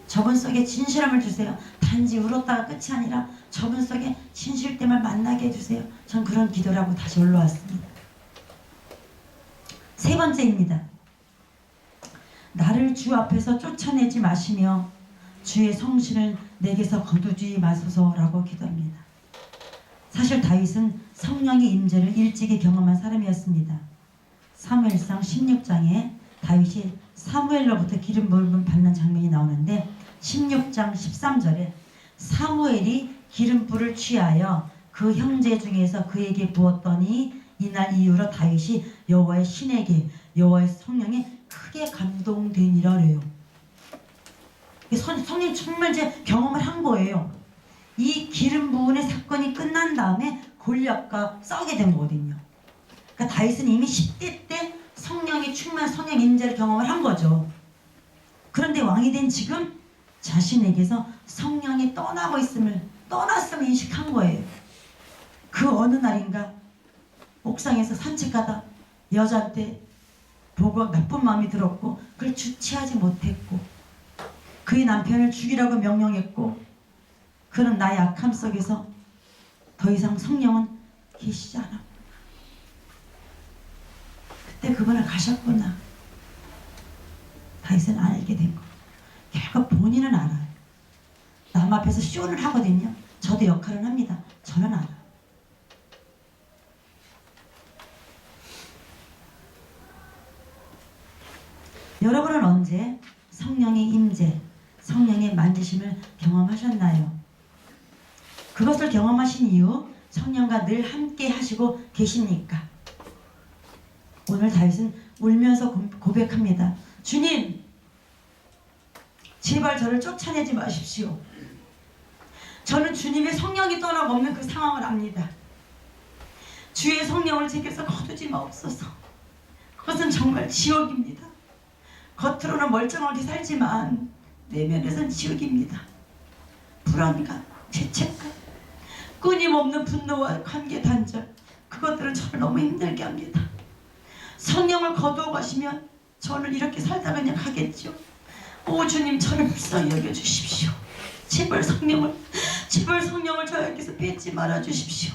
Speaker 2: 저분 속에 진실함을 주세요. 단지 울었다가 끝이 아니라 저분 속에 진실됨을 만나게 해주세요. 전 그런 기도를 하고 다시 올라왔습니다. 세 번째입니다. 나를 주 앞에서 쫓아내지 마시며 주의 성신을 내게서 거두지 마소서라고 기도합니다. 사실 다윗은 성령의 임재를 일찍이 경험한 사람이었습니다. 사무엘상 16장에 다윗이 사무엘로부터 기름 부음을 받는 장면이 나오는데 16장 13절에 사무엘이 기름불을 취하여 그 형제 중에서 그에게 부었더니 이날 이후로 다윗이 여호와의 신에게 여호와의 성령에 크게 감동되니라래요. 성령이 정말 이제 경험을 한 거예요. 이 기름 부은의 사건이 끝난 다음에 골리앗과 싸우게 된 거거든요. 그러니까 다윗은 이미 10대 때 성령이 충만한 성령 임재를 경험을 한 거죠. 그런데 왕이 된 지금 자신에게서 성령이 떠났음을 인식한 거예요. 그 어느 날인가 옥상에서 산책하다 여자한테 보고 나쁜 마음이 들었고 그걸 주체하지 못했고 그의 남편을 죽이라고 명령했고 그는 나의 악함 속에서 더 이상 성령은 계시지 않았구나. 그때 그분을 가셨구나. 다윗은 알게 된 거예요. 결국 본인은 알아요. 남 앞에서 쇼를 하거든요. 저도 역할을 합니다. 저는 알아요. 여러분은 언제 성령의 임재, 성령의 만지심을 경험하셨나요? 그것을 경험하신 이후 성령과 늘 함께 하시고 계십니까? 오늘 다윗은 울면서 고백합니다. 주님, 제발 저를 쫓아내지 마십시오. 저는 주님의 성령이 떠나고 없는 그 상황을 압니다. 주의 성령을 제게서 거두지 마옵소서. 그것은 정말 지옥입니다. 겉으로는 멀쩡하게 살지만 내면에서는 지옥입니다. 불안감, 죄책감, 끊임없는 분노와 관계 단절, 그것들은 저를 너무 힘들게 합니다. 성령을 거두어 가시면 저는 이렇게 살다가 그냥 가겠죠. 오 주님, 저를 불쌍히 여겨주십시오. 제발 성령을 저에게서 뺏지 말아주십시오.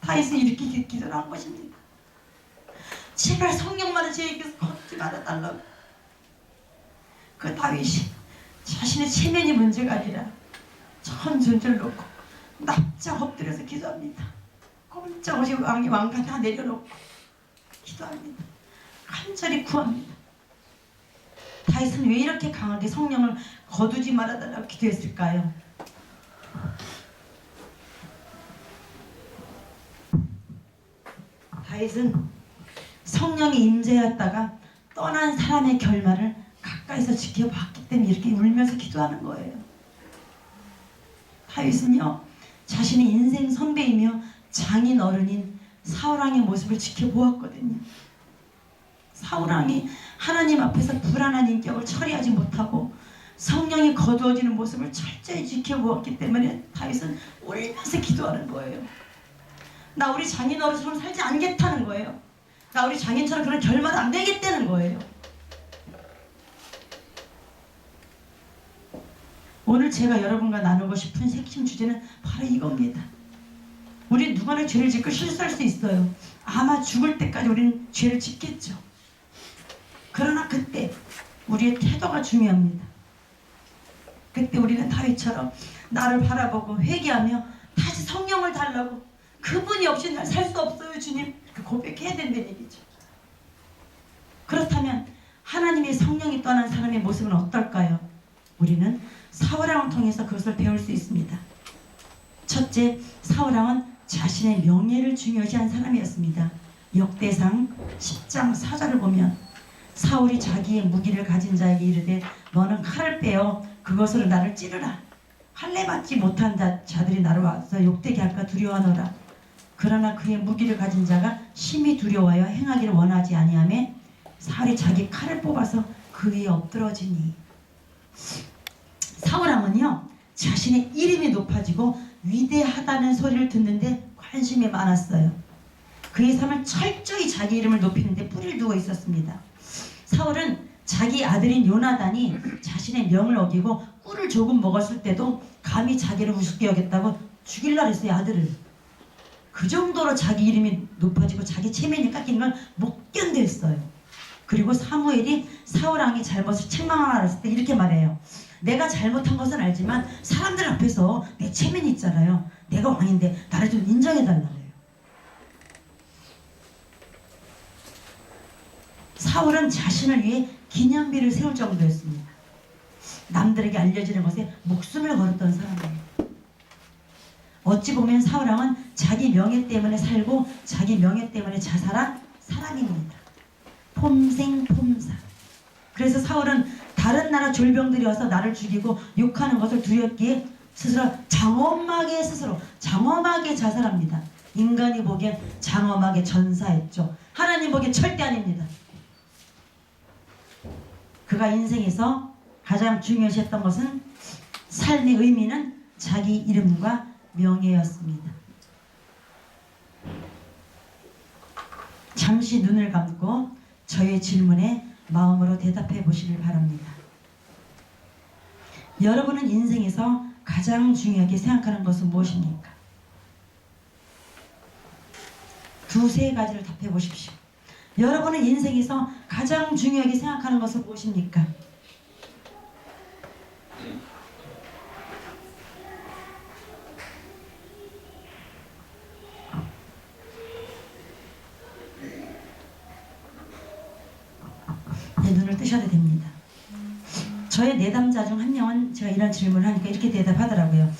Speaker 2: 다윗은 이렇게 기도를 한 것입니다. 제발 성령만을 저에게서 거두지 말아달라고. 그 다윗이 자신의 체면이 문제가 아니라 전 존재를 놓고 납작 엎드려서 기도합니다. 꼼짝없이 왕관 다 내려놓고 기도합니다. 간절히 구합니다. 다윗은 왜 이렇게 강하게 성령을 거두지 말아달라고 기도했을까요? 다윗은 성령이 임재했다가 떠난 사람의 결말을 가까이서 지켜봤기 때문에 이렇게 울면서 기도하는 거예요. 다윗은요, 자신의 인생 선배이며 장인 어른인 사울왕의 모습을 지켜보았거든요. 사울왕이 하나님 앞에서 불안한 인격을 처리하지 못하고 성령이 거두어지는 모습을 철저히 지켜보았기 때문에 다윗은 울면서 기도하는 거예요. 나 우리 장인 어른처럼 살지 않겠다는 거예요. 나 우리 장인처럼 그런 결말 안 되겠다는 거예요. 오늘 제가 여러분과 나누고 싶은 핵심 주제는 바로 이겁니다. 우리 누구나 죄를 짓고 실수할 수 있어요. 아마 죽을 때까지 우리는 죄를 짓겠죠. 그러나 그때 우리의 태도가 중요합니다. 그때 우리는 다윗처럼 나를 바라보고 회개하며 다시 성령을 달라고, 그분이 없이 날 살 수 없어요 주님, 그 고백해야 된다는 얘기죠. 그렇다면 하나님의 성령이 떠난 사람의 모습은 어떨까요? 우리는 사울왕을 통해서 그것을 배울 수 있습니다. 첫째, 사울왕은 자신의 명예를 중요시한 사람이었습니다. 역대상 10장 4절을 보면 사울이 자기의 무기를 가진 자에게 이르되 너는 칼을 빼어 그것으로 나를 찌르라. 할례 받지 못한 자들이 나를 와서 욕되게 할까 두려워하노라. 그러나 그의 무기를 가진 자가 심히 두려워하여 행하기를 원하지 아니하매 사울이 자기 칼을 뽑아서 그 위에 엎드러지니. 사울왕은요, 자신의 이름이 높아지고 위대하다는 소리를 듣는데 관심이 많았어요. 그의 삶은 철저히 자기 이름을 높이는데 뿌리를 두고 있었습니다. 사울은 자기 아들인 요나단이 자신의 명을 어기고 꿀을 조금 먹었을 때도 감히 자기를 우습게 여겼다고 죽일라 했어요, 아들을. 그 정도로 자기 이름이 높아지고 자기 체면이 깎이는 걸 못 견뎠어요. 그리고 사무엘이 사울왕이 잘못을 책망하라 했을 때 이렇게 말해요. 내가 잘못한 것은 알지만 사람들 앞에서 내 체면이 있잖아요. 내가 왕인데 나를 좀 인정해달라 그래요. 사울은 자신을 위해 기념비를 세울 정도였습니다. 남들에게 알려지는 것에 목숨을 걸었던 사람이에요. 어찌 보면 사울왕은 자기 명예 때문에 살고 자기 명예 때문에 자살한 사람입니다. 폼생폼사. 그래서 사울은 다른 나라 졸병들이 와서 나를 죽이고 욕하는 것을 두렵기에 스스로 장엄하게 자살합니다. 인간이 보기엔 장엄하게 전사했죠. 하나님 보기엔 절대 아닙니다. 그가 인생에서 가장 중요시했던 것은, 삶의 의미는 자기 이름과 명예였습니다. 잠시 눈을 감고 저의 질문에 마음으로 대답해 보시길 바랍니다. 여러분은 인생에서 가장 중요하게 생각하는 것은 무엇입니까? 두세 가지를 답해 보십시오. 여러분은 인생에서 가장 중요하게 생각하는 것은 무엇입니까? 네, 눈을 뜨셔도 됩니다. 저의 내담자 중 한 명은 제가 이런 질문을 하니까 이렇게 대답하더라고요.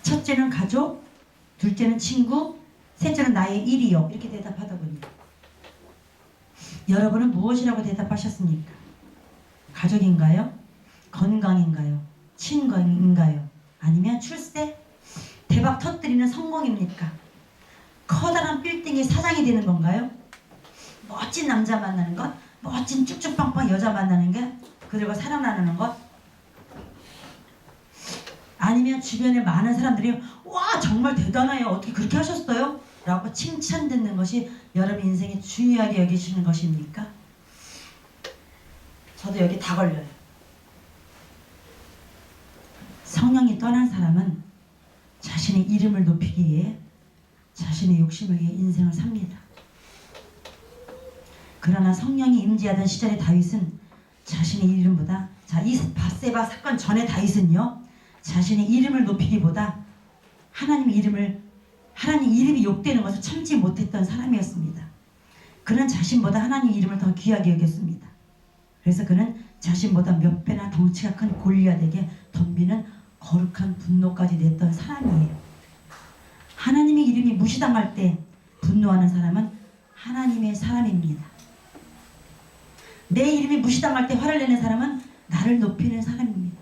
Speaker 2: 첫째는 가족, 둘째는 친구, 셋째는 나의 일이요. 이렇게 대답하더군요. 여러분은 무엇이라고 대답하셨습니까? 가족인가요? 건강인가요? 친구인가요? 아니면 출세? 대박 터뜨리는 성공입니까? 커다란 빌딩의 사장이 되는 건가요? 멋진 남자 만나는 것? 멋진 쭉쭉빵빵 여자 만나는 게 그들과 사랑 나누는 것? 아니면 주변에 많은 사람들이 와 정말 대단해요. 어떻게 그렇게 하셨어요? 라고 칭찬 듣는 것이 여러분 인생에 중요하게 여기시는 것입니까? 저도 여기 다 걸려요. 성령이 떠난 사람은 자신의 이름을 높이기 위해 자신의 욕심을 위해 인생을 삽니다. 그러나 성령이 임재하던 시절의 다윗은 자신의 이름보다 이 밧세바 사건 전에 다윗은요 자신의 이름을 높이기보다 하나님 이름이 욕되는 것을 참지 못했던 사람이었습니다. 그는 자신보다 하나님 이름을 더 귀하게 여겼습니다. 그래서 그는 자신보다 몇 배나 덩치가 큰 골리앗에게 덤비는 거룩한 분노까지 냈던 사람이에요. 하나님의 이름이 무시당할 때 분노하는 사람은 하나님의 사람입니다. 내 이름이 무시당할 때 화를 내는 사람은 나를 높이는 사람입니다.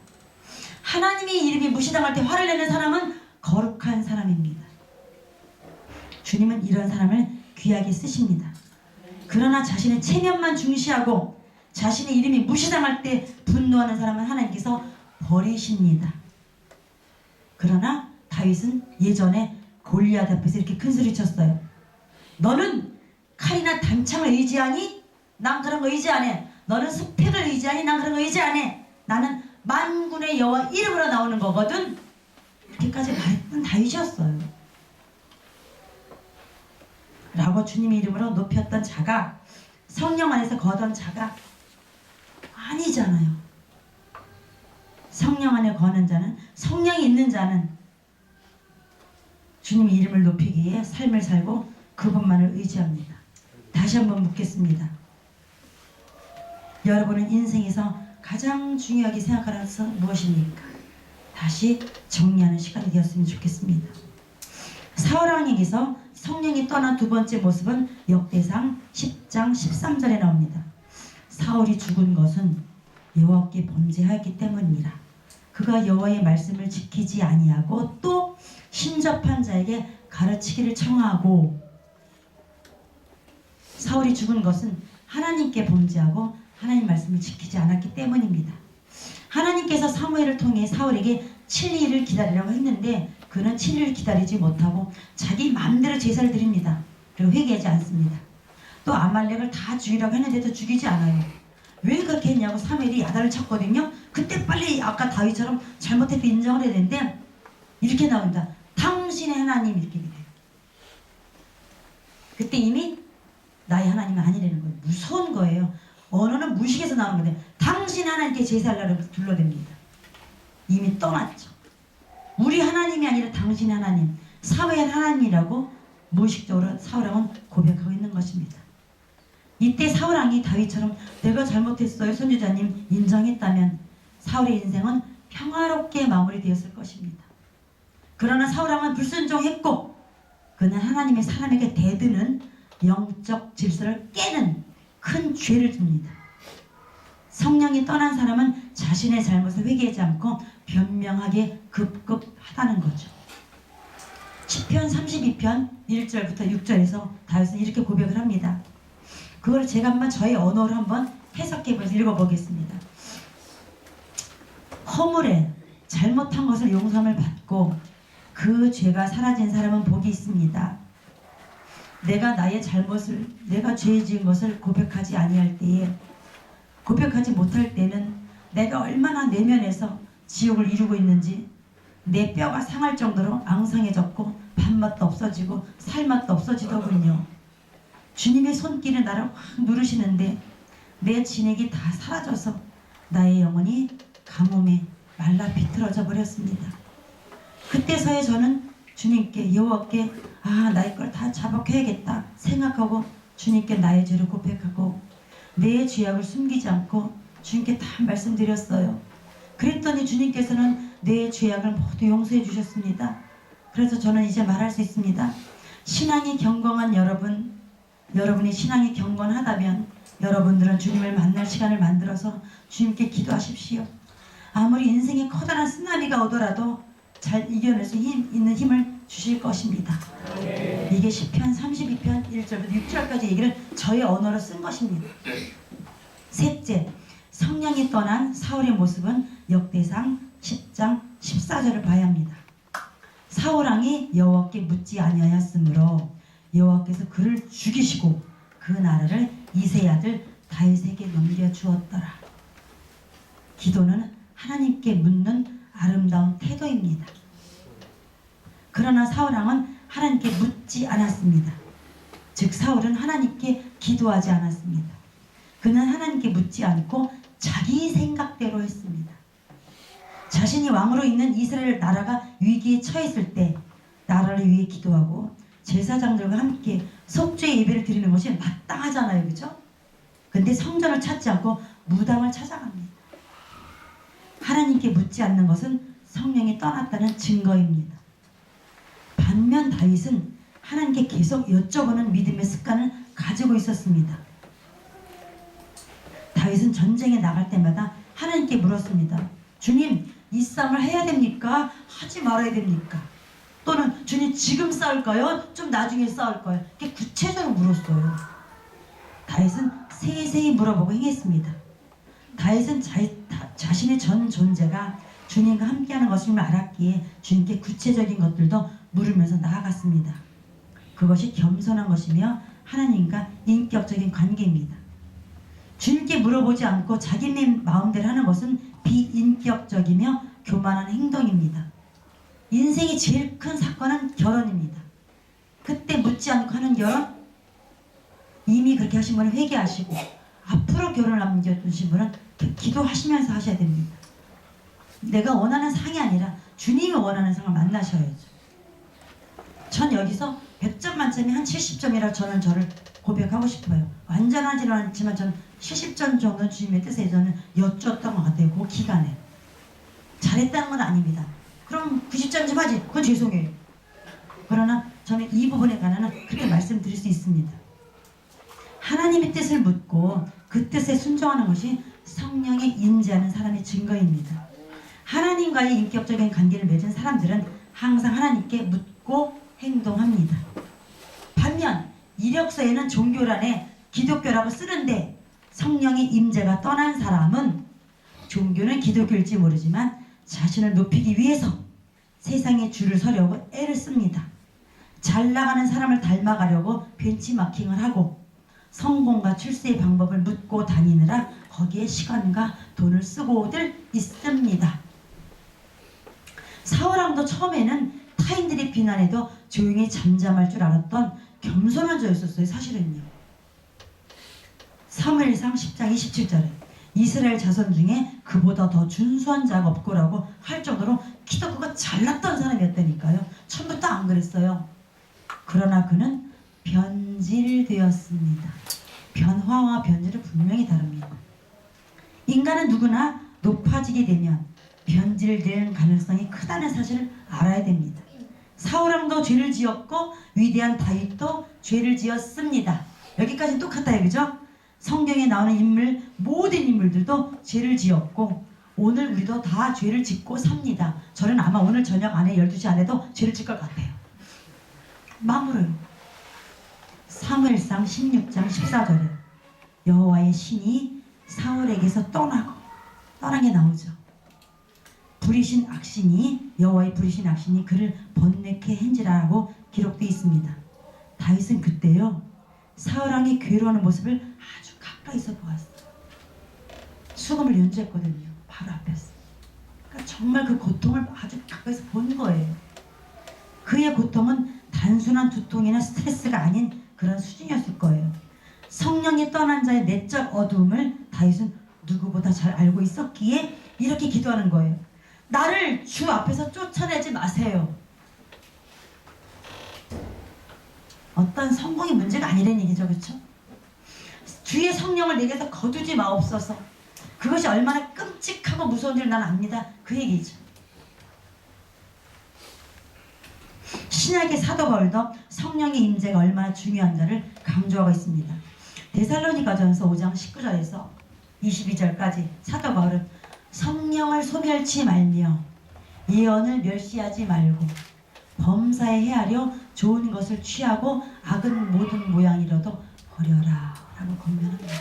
Speaker 2: 하나님의 이름이 무시당할 때 화를 내는 사람은 거룩한 사람입니다. 주님은 이런 사람을 귀하게 쓰십니다. 그러나 자신의 체면만 중시하고 자신의 이름이 무시당할 때 분노하는 사람은 하나님께서 버리십니다. 그러나 다윗은 예전에 골리앗 앞에서 이렇게 큰 소리 쳤어요. 너는 칼이나 단창을 의지하니? 난 그런 거 의지 안 해. 너는 스펙을 의지하니? 난 그런 거 의지 안 해. 나는 만군의 여호와 이름으로 나오는 거거든. 이렇게까지 말했던 다윗이었어요. 라고 주님의 이름으로 높였던 자가 성령 안에서 거던 자가 아니잖아요. 성령 안에 거는 자는 성령이 있는 자는 주님의 이름을 높이기 위해 삶을 살고 그분만을 의지합니다. 다시 한번 묻겠습니다. 여러분은 인생에서 가장 중요하게 생각하는 것은 무엇입니까? 다시 정리하는 시간이 되었으면 좋겠습니다. 사울왕에게서 성령이 떠난 두 번째 모습은 역대상 10장 13절에 나옵니다. 사울이 죽은 것은 여호와께 범죄하였기 때문이라. 그가 여호와의 말씀을 지키지 아니하고 또 신접한 자에게 가르치기를 청하고. 사울이 죽은 것은 하나님께 범죄하고 하나님 말씀을 지키지 않았기 때문입니다. 하나님께서 사무엘을 통해 사울에게 7일을 기다리라고 했는데 그는 7일을 기다리지 못하고 자기 마음대로 제사를 드립니다. 그리고 회개하지 않습니다. 또 아말렉을 다 죽이라고 했는데도 죽이지 않아요. 왜 그렇게 했냐고 사무엘이 야단을 쳤거든요. 그때 빨리 아까 다윗처럼 잘못했고 인정을 해야 되는데 이렇게 나온다. 당신의 하나님 이렇게 돼요. 그때 이미 나의 하나님은 아니라는 거예요. 무서운 거예요. 언어는 무식에서 나오는 건데 당신 하나님께 제사하려고 둘러댑니다. 이미 떠났죠. 우리 하나님이 아니라 당신 하나님, 사무엘 하나님이라고 무의식적으로 사울왕은 고백하고 있는 것입니다. 이때 사울왕이 다윗처럼 내가 잘못했어요 선지자님 인정했다면 사울의 인생은 평화롭게 마무리되었을 것입니다. 그러나 사울왕은 불순종했고 그는 하나님의 사람에게 대드는 영적 질서를 깨는 큰 죄를 줍니다. 성령이 떠난 사람은 자신의 잘못을 회개하지 않고 변명하게 급급하다는 거죠. 시편 32편 1절부터 6절에서 다윗은 이렇게 고백을 합니다. 그걸 제가 한번 저의 언어로 한번 해석해보면서 읽어보겠습니다. 허물에 잘못한 것을 용서함을 받고 그 죄가 사라진 사람은 복이 있습니다. 내가 죄 지은 것을 고백하지 아니할 때에, 고백하지 못할 때는 내가 얼마나 내면에서 지옥을 이루고 있는지 내 뼈가 상할 정도로 앙상해졌고 밥맛도 없어지고 살맛도 없어지더군요. 주님의 손길은 나를 확 누르시는데 내 진액이 다 사라져서 나의 영혼이 가뭄에 말라 비틀어져 버렸습니다. 그때서야 저는 주님께, 여호와께 나의 걸 다 자복해야겠다 생각하고 주님께 나의 죄를 고백하고 내 죄악을 숨기지 않고 주님께 다 말씀드렸어요. 그랬더니 주님께서는 내 죄악을 모두 용서해 주셨습니다. 그래서 저는 이제 말할 수 있습니다. 신앙이 경건한 여러분이 신앙이 경건하다면 여러분들은 주님을 만날 시간을 만들어서 주님께 기도하십시오. 아무리 인생에 커다란 쓰나미가 오더라도 잘 이겨낼 수 있는 힘을 주실 것입니다. 이게 시편 32편 1절부터 6절까지 얘기를 저의 언어로 쓴 것입니다. 셋째, 성령이 떠난 사울의 모습은 역대상 10장 14절을 봐야 합니다. 사울왕이 여호와께 묻지 아니하였으므로 여호와께서 그를 죽이시고 그 나라를 이새의 아들 다윗에게 넘겨주었더라. 기도는 하나님께 묻는 아름다운 태도입니다. 그러나 사울왕은 하나님께 묻지 않았습니다. 즉 사울은 하나님께 기도하지 않았습니다. 그는 하나님께 묻지 않고 자기 생각대로 했습니다. 자신이 왕으로 있는 이스라엘 나라가 위기에 처했을 때 나라를 위해 기도하고 제사장들과 함께 속죄의 예배를 드리는 것이 마땅하잖아요. 그죠? 근데 성전을 찾지 않고 무당을 찾아갑니다. 하나님께 묻지 않는 것은 성령이 떠났다는 증거입니다. 반면 다윗은 하나님께 계속 여쭤보는 믿음의 습관을 가지고 있었습니다. 다윗은 전쟁에 나갈 때마다 하나님께 물었습니다. 주님, 이 싸움을 해야 됩니까? 하지 말아야 됩니까? 또는 주님, 지금 싸울까요? 좀 나중에 싸울까요? 이렇게 구체적으로 물었어요. 다윗은 세세히 물어보고 행했습니다. 다윗은 자신의 전 존재가 주님과 함께하는 것임을 알았기에 주님께 구체적인 것들도 물으면서 나아갔습니다. 그것이 겸손한 것이며 하나님과 인격적인 관계입니다. 주님께 물어보지 않고 자기네 마음대로 하는 것은 비인격적이며 교만한 행동입니다. 인생이 제일 큰 사건은 결혼입니다. 그때 묻지 않고 하는 결혼, 이미 그렇게 하신 분은 회개하시고 앞으로 결혼을 남겨두신 분은 기도하시면서 하셔야 됩니다. 내가 원하는 상이 아니라 주님이 원하는 상을 만나셔야죠. 전 여기서 100점 만점에 한 70점이라 저를 고백하고 싶어요. 완전하지는 않지만 저는 70점 정도 주님의 뜻에 저는 여쭈었던 것 같아요. 그 기간에. 잘했다는 건 아닙니다. 그럼 90점 좀 하지. 그건 죄송해요. 그러나 저는 이 부분에 관해서는 그렇게 말씀드릴 수 있습니다. 하나님의 뜻을 묻고 그 뜻에 순종하는 것이 성령에 임재하는 사람의 증거입니다. 하나님과의 인격적인 관계를 맺은 사람들은 항상 하나님께 묻고 행동합니다. 반면 이력서에는 종교란에 기독교라고 쓰는데 성령의 임재가 떠난 사람은 종교는 기독교일지 모르지만 자신을 높이기 위해서 세상에 줄을 서려고 애를 씁니다. 잘 나가는 사람을 닮아가려고 벤치마킹을 하고 성공과 출세의 방법을 묻고 다니느라 거기에 시간과 돈을 쓰고들 있습니다. 사울왕도 처음에는 타인들의 비난에도 조용히 잠잠할 줄 알았던 겸손한 자였었어요. 사실은요. 사무엘상 10장 27절에 이스라엘 자손 중에 그보다 더 준수한 자가 없고라고 할 정도로 키도 크고 잘났던 사람이었다니까요. 처음부터 안 그랬어요. 그러나 그는 변질되었습니다. 변화와 변질은 분명히 다릅니다. 인간은 누구나 높아지게 되면 변질될 가능성이 크다는 사실을 알아야 됩니다. 사울왕도 죄를 지었고 위대한 다윗도 죄를 지었습니다. 여기까지는 똑같아요. 그죠? 성경에 나오는 인물, 모든 인물들도 죄를 지었고 오늘 우리도 다 죄를 짓고 삽니다. 저는 아마 오늘 저녁 안에 12시 안에도 죄를 질 것 같아요. 마무리 사무엘상 16장 14절에 여호와의 신이 사울에게서 떠난 게 나오죠. 부리신 악신이 여호와의 부리신 악신이 그를 번뇌케 한지라고 기록되어 있습니다. 다윗은 그때요 사울왕이 괴로워하는 모습을 아주 가까이서 보았어요. 수금을 연주했거든요. 바로 앞에서. 그러니까 정말 그 고통을 아주 가까이서 본 거예요. 그의 고통은 단순한 두통이나 스트레스가 아닌 그런 수준이었을 거예요. 성령이 떠난 자의 내적 어두움을 다윗은 누구보다 잘 알고 있었기에 이렇게 기도하는 거예요. 나를 주 앞에서 쫓아내지 마세요. 어떤 성공이 문제가 아니라는 얘기죠. 그렇죠? 주의 성령을 내게서 거두지 마옵소서. 그것이 얼마나 끔찍하고 무서운 줄 난 압니다. 그 얘기죠. 신약의 사도 바울도 성령의 임재가 얼마나 중요한가를 강조하고 있습니다. 데살로니가전서 5장 19절에서 22절까지 사도 바울은 성령을 소멸치 말며 예언을 멸시하지 말고 범사에 헤아려 좋은 것을 취하고 악은 모든 모양이라도 버려라 라고 권면합니다.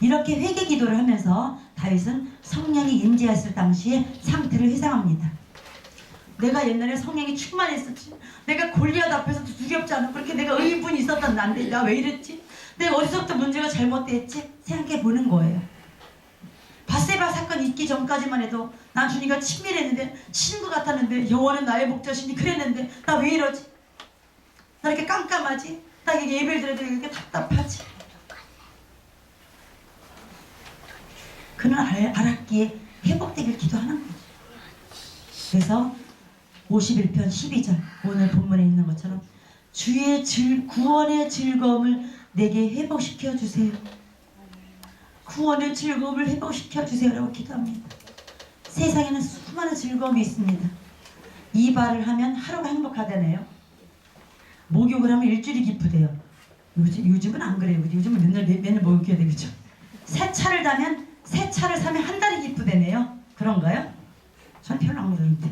Speaker 2: 이렇게 회개 기도를 하면서 다윗은 성령이 임재했을 당시의 상태를 회상합니다. 내가 옛날에 성령이 충만했었지. 내가 골리앗 앞에서도 두렵지 않아. 그렇게 내가 의분이 있었던 난데 나 왜 이랬지? 내가 어디서부터 문제가 잘못됐지? 생각해 보는 거예요. 바세바 사건이 있기 전까지만 해도 난 주님과 친밀했는데 친구 같았는데 여호와는 나의 목자시니 그랬는데 나 왜 이러지? 나 이렇게 깜깜하지? 나 이게 예배를 드려도 이렇게 답답하지? 그는 알았기에 회복되길 기도하는 거죠. 그래서 51편 12절 오늘 본문에 있는 것처럼 주의 구원의 즐거움을 내게 회복시켜 주세요. 구원의 즐거움을 회복시켜 주세요라고 기도합니다. 세상에는 수많은 즐거움이 있습니다. 이발을 하면 하루가 행복하다네요. 목욕을 하면 일주일이 기쁘대요. 요즘은 안 그래요. 요즘은 맨날 목욕해야 되겠죠. 새 차를 사면 한 달이 기쁘대네요. 그런가요? 전 별로 안 그러는데.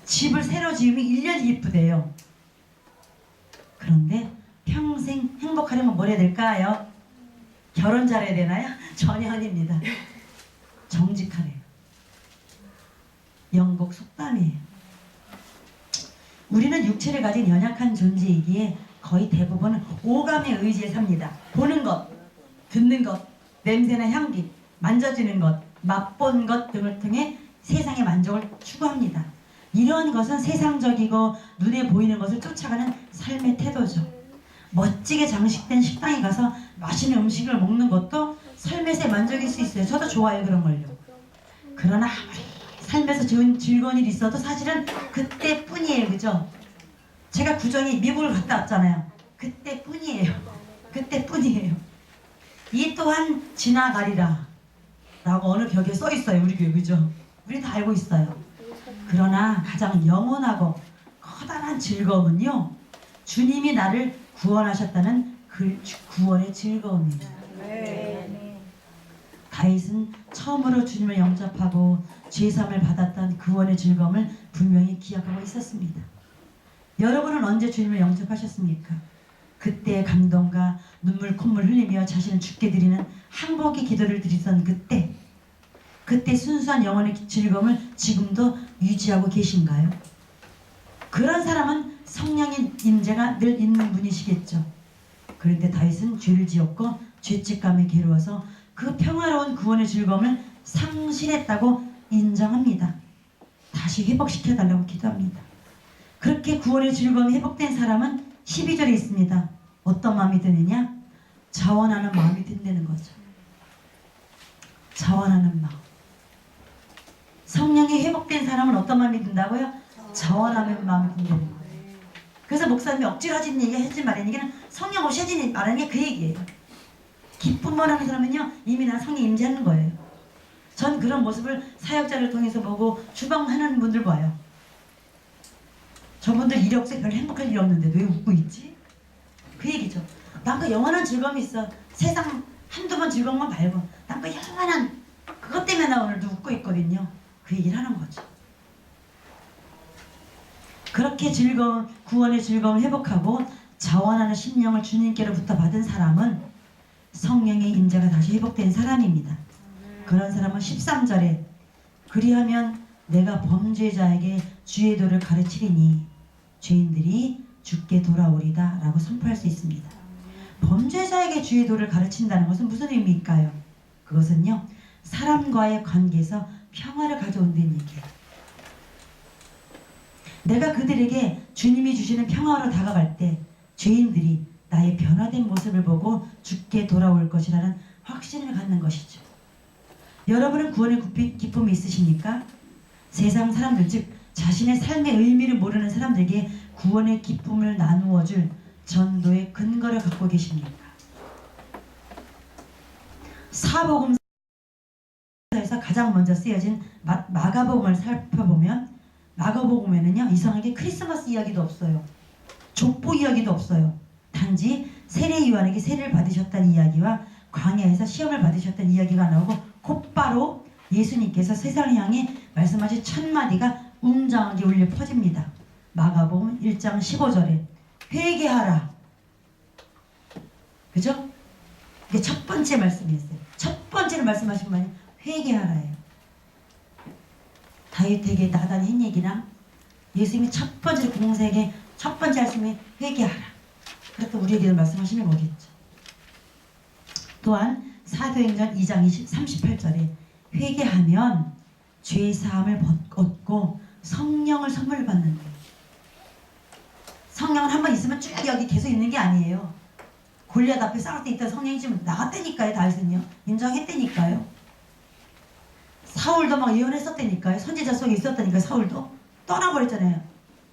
Speaker 2: 집을 새로 지으면 1년이 기쁘대요. 그런데 평생 행복하려면 뭘 해야 될까요? 결혼 잘해야 되나요? 전혀 아닙니다. 정직하래요. 영국 속담이에요. 우리는 육체를 가진 연약한 존재이기에 거의 대부분은 오감의 의지에 삽니다. 보는 것, 듣는 것, 냄새나 향기, 만져지는 것, 맛본 것 등을 통해 세상의 만족을 추구합니다. 이러한 것은 세상적이고 눈에 보이는 것을 쫓아가는 삶의 태도죠. 멋지게 장식된 식당에 가서 맛있는 음식을 먹는 것도 삶에서의 만족일 수 있어요. 저도 좋아요, 그런 걸요. 그러나 아무리 삶에서 즐거운 일이 있어도 사실은 그때뿐이에요. 그죠? 제가 구정이 미국을 갔다 왔잖아요. 그때뿐이에요. 그때뿐이에요. 이 또한 지나가리라 라고 어느 벽에 써 있어요. 우리 교회. 그죠? 우리 다 알고 있어요. 그러나 가장 영원하고 커다란 즐거움은요, 주님이 나를 구원하셨다는 그 구원의 즐거움입니다. 다윗은 처음으로 주님을 영접하고 죄사함을 받았던 구원의 즐거움을 분명히 기억하고 있었습니다. 여러분은 언제 주님을 영접하셨습니까? 그때의 감동과 눈물 콧물 흘리며 자신을 주께 드리는 항복의 기도를 드리던 그때 순수한 영혼의 즐거움을 지금도 유지하고 계신가요? 그런 사람은 성령의 임재가 늘 있는 분이시겠죠. 그런데 다윗은 죄를 지었고 죄책감에 괴로워서 그 평화로운 구원의 즐거움을 상실했다고 인정합니다. 다시 회복시켜달라고 기도합니다. 그렇게 구원의 즐거움이 회복된 사람은 12절에 있습니다. 어떤 마음이 드느냐? 자원하는 마음이 든다는 거죠. 자원하는 마음. 성령이 회복된 사람은 어떤 마음이 든다고요? 자원하는 마음이 든다는 거예요. 그래서 목사님이 억지로 하시는 얘기 하지 말라는 얘기는 성령 없이 하지 말라는 게 그 얘기예요. 기쁨만 하는 사람은요, 이미 난 성령 임재하는 거예요. 전 그런 모습을 사역자를 통해서 보고 주방하는 분들 봐요. 저분들 이력서에 별로 행복할 일이 없는데 왜 웃고 있지? 그 얘기죠. 난 그 영원한 즐거움이 있어. 세상 한두 번 즐거움만 말고 난 그 영원한 그것 때문에 나 오늘도 웃고 있거든요. 그 얘기를 하는 거죠. 그렇게 구원의 즐거움을 회복하고 자원하는 심령을 주님께로부터 받은 사람은 성령의 임재가 다시 회복된 사람입니다. 그런 사람은 13절에 그리하면 내가 범죄자에게 주의 도를 가르치리니 죄인들이 주께 돌아오리다 라고 선포할 수 있습니다. 범죄자에게 주의 도를 가르친다는 것은 무슨 의미일까요? 그것은요, 사람과의 관계에서 평화를 가져온다는 얘기예요. 내가 그들에게 주님이 주시는 평화로 다가갈 때 죄인들이 나의 변화된 모습을 보고 주께 돌아올 것이라는 확신을 갖는 것이죠. 여러분은 구원의 기쁨이 있으십니까? 세상 사람들, 즉 자신의 삶의 의미를 모르는 사람들에게 구원의 기쁨을 나누어줄 전도의 근거를 갖고 계십니까? 사복음서에서 가장 먼저 쓰여진 마가복음을 살펴보면 마가복음에는요, 이상하게 크리스마스 이야기도 없어요. 족보 이야기도 없어요. 단지 세례 요한에게 세례를 받으셨다는 이야기와 광야에서 시험을 받으셨다는 이야기가 나오고 곧바로 예수님께서 세상을 향해 말씀하신 첫 마디가 웅장하게 울려 퍼집니다. 마가복음 1장 15절에 회개하라. 그죠? 이게 첫 번째 말씀이었어요. 첫 번째로 말씀하신 말이 회개하라예요. 다윗에게 나단이 한 얘기나 예수님이 첫 번째로 공동사에게 첫 번째 말씀이 회개하라. 그렇게 우리에게도 말씀하시는 거겠죠. 또한 사도행전 2장 38절에 회개하면 죄사함을 얻고 성령을 선물 받는 거예요. 성령은 한 번 있으면 쭉 여기 계속 있는 게 아니에요. 골리앗 앞에 싸울 때 있던 성령이 지금 나갔다니까요. 다윗은요. 인정했다니까요. 사울도 막 예언했었다니까요. 선지자 속에 있었다니까요. 사울도 떠나버렸잖아요.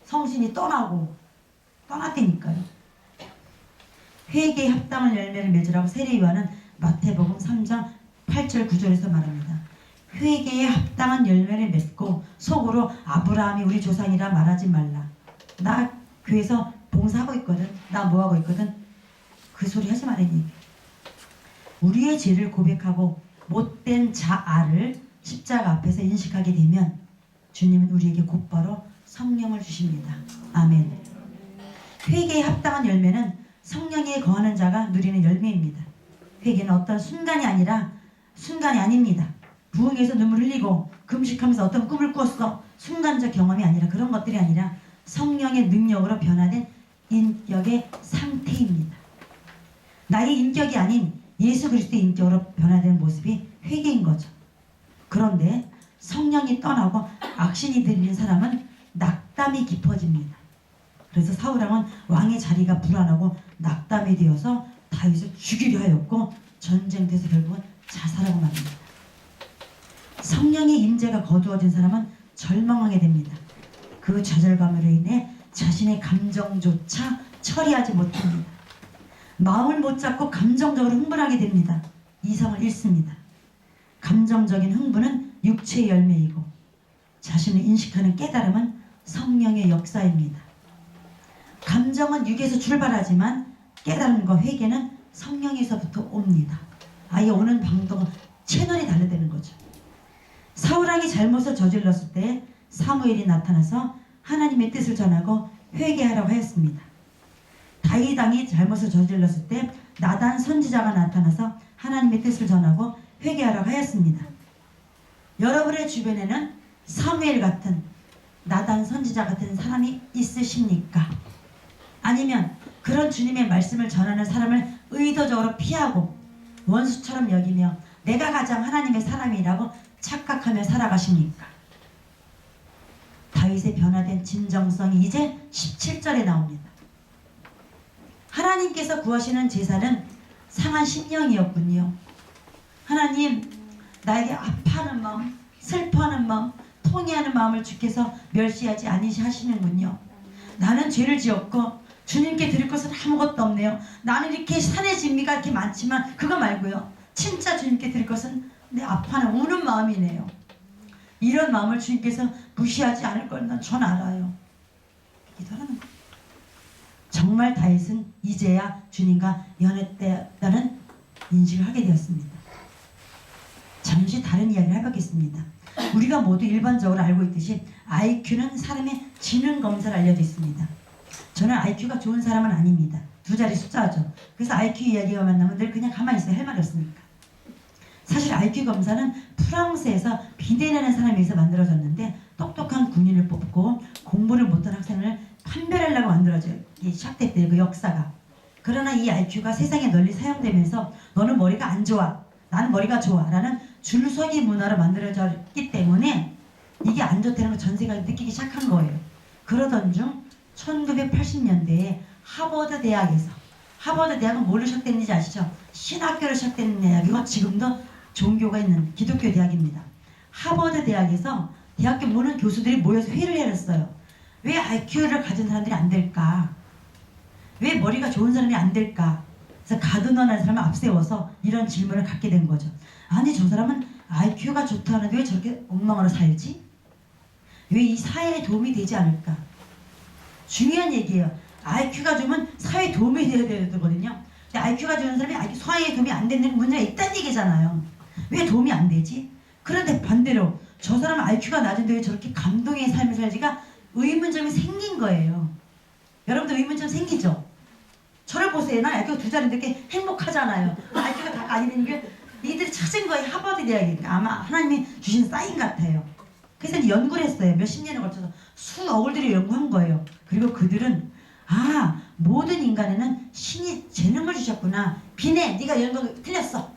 Speaker 2: 성신이 떠나고 떠났다니까요. 회개에 합당한 열매를 맺으라고 세례요한은 마태복음 3장 8절 9절에서 말합니다. 회개에 합당한 열매를 맺고 속으로 아브라함이 우리 조상이라 말하지 말라. 나 교회에서 봉사하고 있거든. 나 뭐하고 있거든. 그 소리 하지 말라니. 우리의 죄를 고백하고 못된 자아를 십자가 앞에서 인식하게 되면 주님은 우리에게 곧바로 성령을 주십니다. 아멘. 회개에 합당한 열매는 성령에 거하는 자가 누리는 열매입니다. 회개는 어떤 순간이 아닙니다. 부흥에서 눈물 흘리고 금식하면서 어떤 꿈을 꾸었어. 순간적 경험이 아니라 그런 것들이 아니라 성령의 능력으로 변화된 인격의 상태입니다. 나의 인격이 아닌 예수 그리스도의 인격으로 변화된 모습이 회개인 거죠. 그런데 성령이 떠나고 악신이 들리는 사람은 낙담이 깊어집니다. 그래서 사울왕은 왕의 자리가 불안하고 낙담이 되어서 다윗을 죽이려 하였고 전쟁터에서 결국은 자살하고 맙니다. 성령의 임재가 거두어진 사람은 절망하게 됩니다. 그 좌절감으로 인해 자신의 감정조차 처리하지 못합니다. 마음을 못 잡고 감정적으로 흥분하게 됩니다. 이성을 잃습니다. 감정적인 흥분은 육체의 열매이고 자신을 인식하는 깨달음은 성령의 역사입니다. 감정은 육에서 출발하지만 깨달음과 회개는 성령에서부터 옵니다. 아예 오는 방도가 채널이 다르다는 거죠. 사울왕이 잘못을 저질렀을 때 사무엘이 나타나서 하나님의 뜻을 전하고 회개하라고 하였습니다. 다윗 왕이 잘못을 저질렀을 때 나단 선지자가 나타나서 하나님의 뜻을 전하고 회개하라고 하였습니다. 여러분의 주변에는 사무엘 같은 나단 선지자 같은 사람이 있으십니까? 아니면 그런 주님의 말씀을 전하는 사람을 의도적으로 피하고 원수처럼 여기며 내가 가장 하나님의 사람이라고 착각하며 살아가십니까? 다윗의 변화된 진정성이 이제 17절에 나옵니다. 하나님께서 구하시는 제사는 상한 심령이었군요. 하나님, 나에게 아파하는 마음, 슬퍼하는 마음, 통회하는 마음을 주께서 멸시하지 아니하시는군요. 나는 죄를 지었고 주님께 드릴 것은 아무것도 없네요. 나는 이렇게 산의 진미가 이렇게 많지만 그거 말고요. 진짜 주님께 드릴 것은 내 아파하는 우는 마음이네요. 이런 마음을 주님께서 무시하지 않을 걸 전 알아요. 기도하는 거예요. 정말 다윗은 이제야 주님과 연했다는 인식을 하게 되었습니다. 잠시 다른 이야기를 해보겠습니다. 우리가 모두 일반적으로 알고 있듯이 IQ는 사람의 지능 검사를 알려져 있습니다. 저는 IQ가 좋은 사람은 아닙니다. 두 자리 숫자죠. 그래서 IQ 이야기가 만나면 늘 그냥 가만히 있어요. 할 말이 없으니까. 사실 IQ 검사는 프랑스에서 비대라는 사람에 의해서 만들어졌는데 똑똑한 군인을 뽑고 공부를 못한 학생을 판별하려고 만들어져요. 시작됐대요. 그 역사가. 그러나 이 IQ가 세상에 널리 사용되면서 너는 머리가 안 좋아. 나는 머리가 좋아. 라는 줄서기 문화로 만들어졌기 때문에 이게 안 좋다는 걸 전 세계가 느끼기 시작한 거예요. 그러던 중 1980년대에 하버드 대학에서 하버드 대학은 뭘로 시작됐는지 아시죠? 신학교로 시작된 대학이고 지금도 종교가 있는 기독교 대학입니다. 하버드 대학에서 대학교 모든 교수들이 모여서 회의를 해냈어요. 왜 IQ를 가진 사람들이 안 될까? 왜 머리가 좋은 사람이 안 될까? 그래서 가드너라는 사람을 앞세워서 이런 질문을 갖게 된 거죠. 아니 저 사람은 IQ가 좋다는데 왜 저렇게 엉망으로 살지? 왜 이 사회에 도움이 되지 않을까? 중요한 얘기예요. IQ가 좋으면 사회에 도움이 되어야 되거든요. 근데 IQ가 좋은 사람이 사회에 도움이 안 되는 문제가 있다는 얘기잖아요. 왜 도움이 안 되지? 그런데 반대로 저 사람 IQ가 낮은데 왜 저렇게 감동의 삶을 살지가 의문점이 생긴 거예요. 여러분도 의문점 생기죠? 저를 보세요. 난 IQ가 2자리인데 이렇게 행복하잖아요. IQ가 다가 아니면 게 이들이 찾은 거에 하버드 대학이니까 아마 하나님이 주신 사인 같아요. 그래서 이제 연구를 했어요. 몇십 년에 걸쳐서 수억을 들여 연구한 거예요. 그리고 그들은 모든 인간에는 신이 재능을 주셨구나. 비네, 네가 연구 틀렸어.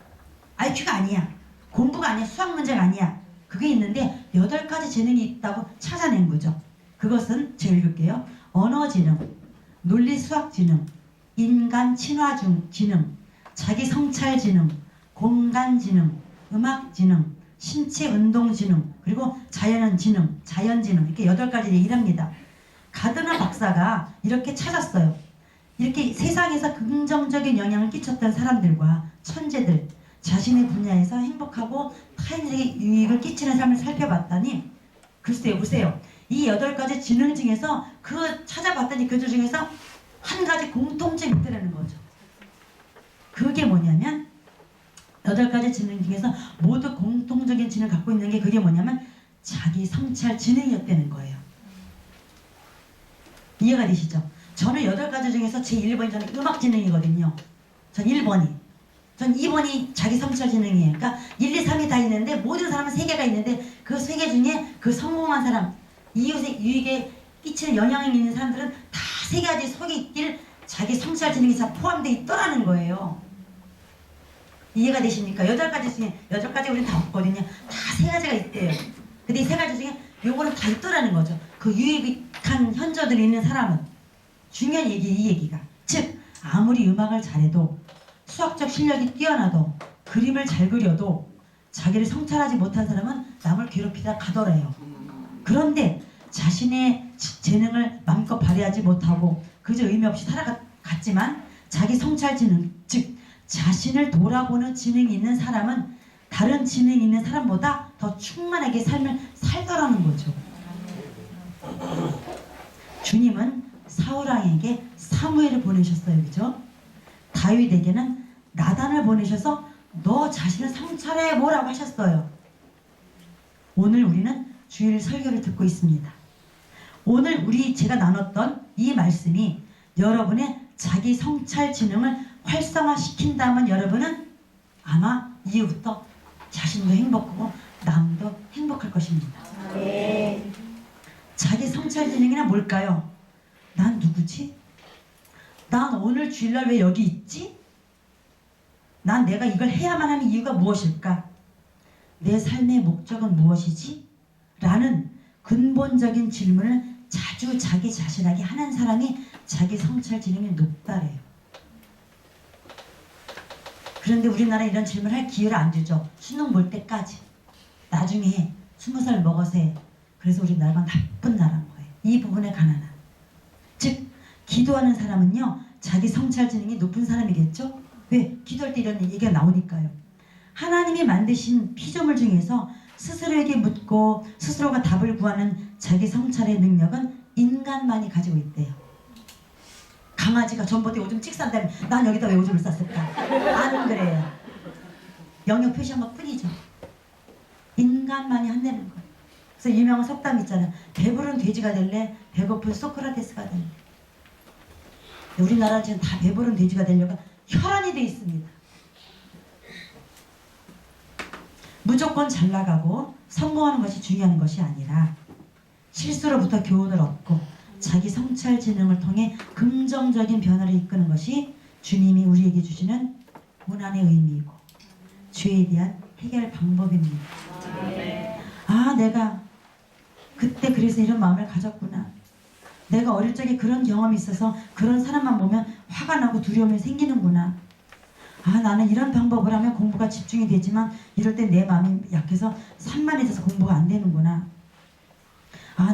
Speaker 2: IQ가 아니야. 공부가 아니야. 수학 문제가 아니야. 그게 있는데 8가지 재능이 있다고 찾아낸 거죠. 그것은 제가 읽을게요. 언어지능, 논리수학지능, 인간친화지능, 자기성찰지능, 공간지능, 음악지능, 신체운동지능, 그리고 자연지능 이렇게 8가지 얘기합니다. 가드너 박사가 이렇게 찾았어요. 이렇게 세상에서 긍정적인 영향을 끼쳤던 사람들과 천재들, 자신의 분야에서 행복하고 타인에게 유익을 끼치는 삶을 살펴봤더니 글쎄요, 보세요. 이 8가지 지능 중에서 찾아봤더니 그 중에서 한 가지 공통점이 있다는 거죠. 그게 뭐냐면 8가지 지능 중에서 모두 공통적인 지능을 갖고 있는 게 그게 뭐냐면 자기 성찰 지능이었다는 거예요. 이해가 되시죠? 저는 8가지 중에서 제 1번이 저는 음악 지능이거든요. 전 1번이. 전 2번이 자기 성찰 지능이에요. 그러니까 1, 2, 3이 다 있는데 모든 사람은 3개가 있는데 그 3개 중에 그 성공한 사람, 이웃의 유익에 끼치는 영향이 있는 사람들은 다 3가지 속에 있길 자기 성찰 지능이 다 포함되어 있더라는 거예요. 이해가 되십니까? 8가지 중에 8가지 우리는 다 없거든요. 다 3가지가 있대요. 근데 이 3가지 중에 요거는 다 있더라는 거죠. 그 유익한 현저들이 있는 사람은. 중요한 얘기, 이 얘기가. 즉 아무리 음악을 잘해도 수학적 실력이 뛰어나도 그림을 잘 그려도 자기를 성찰하지 못한 사람은 남을 괴롭히다 가더래요. 그런데 자신의 재능을 마음껏 발휘하지 못하고 그저 의미 없이 살아갔지만 자기 성찰 지능, 즉 자신을 돌아보는 지능이 있는 사람은 다른 지능이 있는 사람보다 더 충만하게 삶을 살더라는 거죠. 주님은 사울왕에게 사무엘을 보내셨어요. 그죠? 다윗에게는 나단을 보내셔서 너 자신을 성찰해 보라고 하셨어요. 오늘 우리는 주일 설교를 듣고 있습니다. 오늘 제가 나눴던 이 말씀이 여러분의 자기 성찰 지능을 활성화시킨다면 여러분은 아마 이후부터 자신도 행복하고 남도 행복할 것입니다. 네. 자기 성찰 지능이란 뭘까요? 난 누구지? 난 오늘 주일날 왜 여기 있지? 난 내가 이걸 해야만 하는 이유가 무엇일까? 내 삶의 목적은 무엇이지? 라는 근본적인 질문을 자주 자기 자신에게 하는 사람이 자기 성찰 지능이 높다래요. 그런데 우리나라 이런 질문을 할 기회를 안 주죠. 수능 볼 때까지. 나중에 해. 20살 먹어서 해. 그래서 우리나라가 나쁜 나라인 거예요. 이 부분에 관한. 즉 기도하는 사람은요 자기 성찰 지능이 높은 사람이겠죠? 왜? 기도할 때 이런 얘기가 나오니까요. 하나님이 만드신 피조물 중에서 스스로에게 묻고 스스로가 답을 구하는 자기 성찰의 능력은 인간만이 가지고 있대요. 강아지가 전봇대 오줌 찍 싼다면 난 여기다 왜 오줌을 쌌을까? 안 그래요. 영역 표시한 것 뿐이죠. 인간만이 한다는 거예요. 그래서 유명한 속담 있잖아요. 배부른 돼지가 될래? 배고픈 소크라테스가 될래? 우리나라는 지금 다 배부른 돼지가 되려고 혈안이 돼 있습니다. 무조건 잘 나가고 성공하는 것이 중요한 것이 아니라 실수로부터 교훈을 얻고 자기 성찰 지능을 통해 긍정적인 변화를 이끄는 것이 주님이 우리에게 주시는 고난의 의미이고 죄에 대한 해결 방법입니다. 내가 그때 그래서 이런 마음을 가졌구나. 내가 어릴 적에 그런 경험이 있어서 그런 사람만 보면 화가 나고 두려움이 생기는구나. 나는 이런 방법을 하면 공부가 집중이 되지만 이럴 때 내 마음이 약해서 산만해져서 공부가 안 되는구나.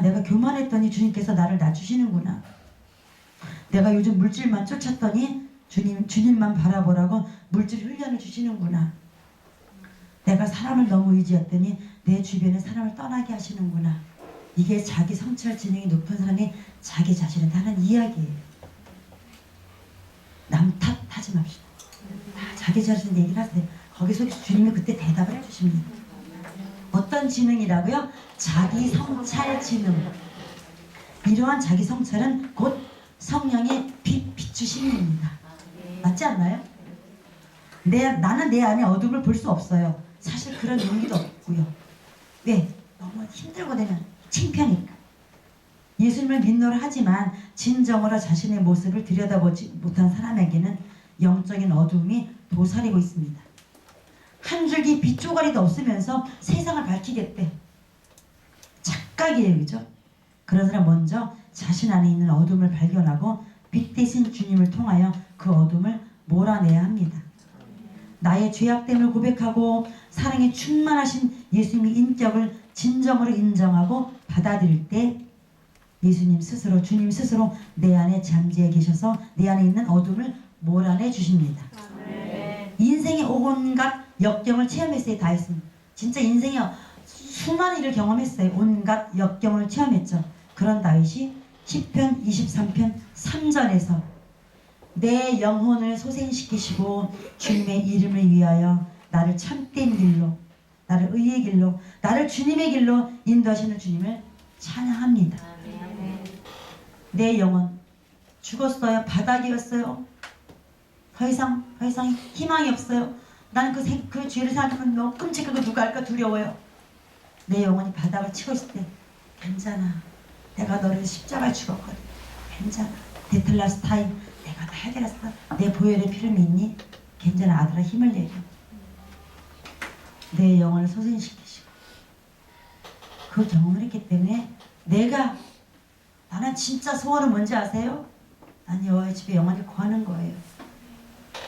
Speaker 2: 내가 교만했더니 주님께서 나를 낮추시는구나. 내가 요즘 물질만 쫓았더니 주님만 바라보라고 물질 훈련을 주시는구나. 내가 사람을 너무 의지했더니 내 주변에 사람을 떠나게 하시는구나. 이게 자기 성찰 지능이 높은 사람이 자기 자신을 하는 이야기예요. 남 탓하지 맙시다. 자기 자신 얘기를 하세요. 거기서 주님이 그때 대답을 해주십니다. 어떤 지능이라고요? 자기 성찰 지능. 이러한 자기 성찰은 곧 성령의 비추심입니다. 맞지 않나요? 나는 내 안에 어둠을 볼 수 없어요. 사실 그런 용기도 없고요. 왜? 너무 힘들고 되면 창피하니까. 예수님을 믿노라 하지만 진정으로 자신의 모습을 들여다보지 못한 사람에게는 영적인 어둠이 도사리고 있습니다. 한 줄기 빛 조가리도 없으면서 세상을 밝히겠대. 착각이에요. 그죠? 그런 사람 먼저 자신 안에 있는 어둠을 발견하고 빛 대신 주님을 통하여 그 어둠을 몰아내야 합니다. 나의 죄악됨을 고백하고 사랑에 충만하신 예수님의 인격을 진정으로 인정하고 받아들일 때 예수님 스스로, 주님 스스로 내 안에 잠재해 계셔서 내 안에 있는 어둠을 몰아내 주십니다. 인생의 온갖 역경을 체험했어요. 다 했습니다. 진짜 인생에 수많은 일을 경험했어요. 온갖 역경을 체험했죠. 그런 다윗이 시편 23편 3절에서 내 영혼을 소생시키시고 주님의 이름을 위하여 나를 참된 길로, 나를 의의 길로, 나를 주님의 길로 인도하시는 주님을 찬양합니다. 내 영혼 죽었어요. 바닥이었어요. 더 이상 희망이 없어요. 나는 그 죄를 생각하면 너무 끔찍하고 누가 할까 두려워요. 내 영혼이 바닥을 치고 있을 때 괜찮아. 내가 너를 십자가에 죽었거든. 괜찮아. 데틀라스타임 내가 다 해결했어. 내 보혈의 피를 믿니? 괜찮아. 아들아 힘을 내려. 내 영혼을 소생시키시고 그 경험을 했기 때문에 나는 진짜 소원은 뭔지 아세요? 난 여호와의 집에 영원히 거하는 거예요.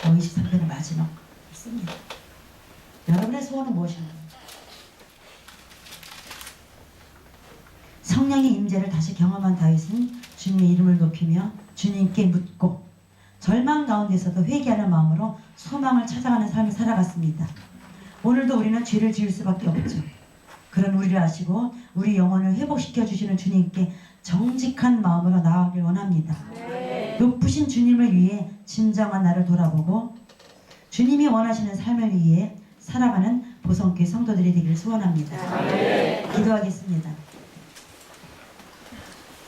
Speaker 2: 23편의 마지막 있습니다. 여러분의 소원은 무엇인가요? 성령의 임재를 다시 경험한 다윗은 주님의 이름을 높이며 주님께 묻고 절망 가운데서도 회개하는 마음으로 소망을 찾아가는 삶을 살아갔습니다. 오늘도 우리는 죄를 지을 수밖에 없죠. 그런 우리를 아시고 우리 영혼을 회복시켜 주시는 주님께 정직한 마음으로 나아가길 원합니다. 높으신 주님을 위해 진정한 나를 돌아보고 주님이 원하시는 삶을 위해 살아가는 보성교회 성도들이 되기를 소원합니다. 기도하겠습니다.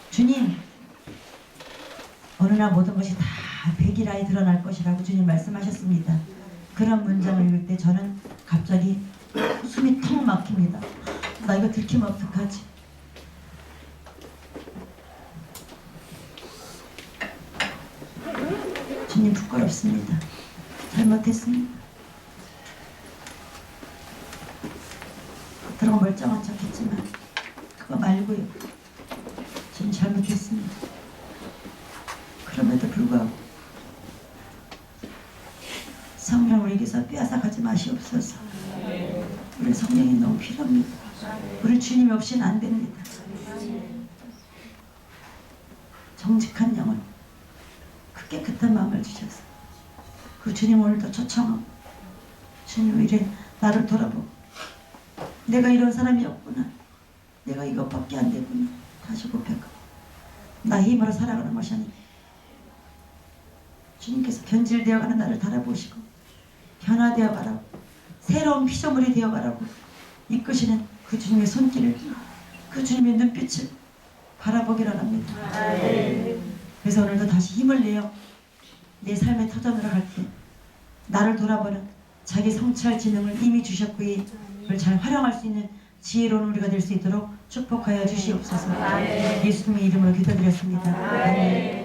Speaker 2: 주님, 어느 날 모든 것이 다 백일하에 드러날 것이라고 주님 말씀하셨습니다. 그런 문장을 읽을 때 저는 갑자기 숨이 턱 막힙니다. 나 이거 들키면 어떡하지? 주님 부끄럽습니다. 잘못했습니다. 겉으로 멀쩡한 척했지만 그거 말고요. 주님 잘못했습니다. 그럼에도 불구하고 성령 우리에게서 빼앗아가지 마시옵소서. 우리 성령이 너무 필요합니다. 우리 주님 없이는 안 됩니다. 정직한 영혼, 그 깨끗한 마음을 주셔서 그 주님 오늘도 초청하고 주님 이래 나를 돌아보고 내가 이런 사람이었구나. 내가 이것밖에 안 되구나. 다시 고백하고 나 힘으로 살아가는 것이 아니라 주님께서 변질되어가는 나를 달아보시고 변화되어가라고 새로운 피조물이 되어가라고 이끄시는 그 주님의 손길을 그 주님의 눈빛을 바라보기를 합니다. 그래서 오늘도 다시 힘을 내어 내 삶의 터전으로 갈 때 나를 돌아보는 자기 성찰 지능을 이미 주셨고 그걸 잘 활용할 수 있는 지혜로운 우리가 될 수 있도록 축복하여 주시옵소서. 예수님의 이름으로 기도드렸습니다. 아멘.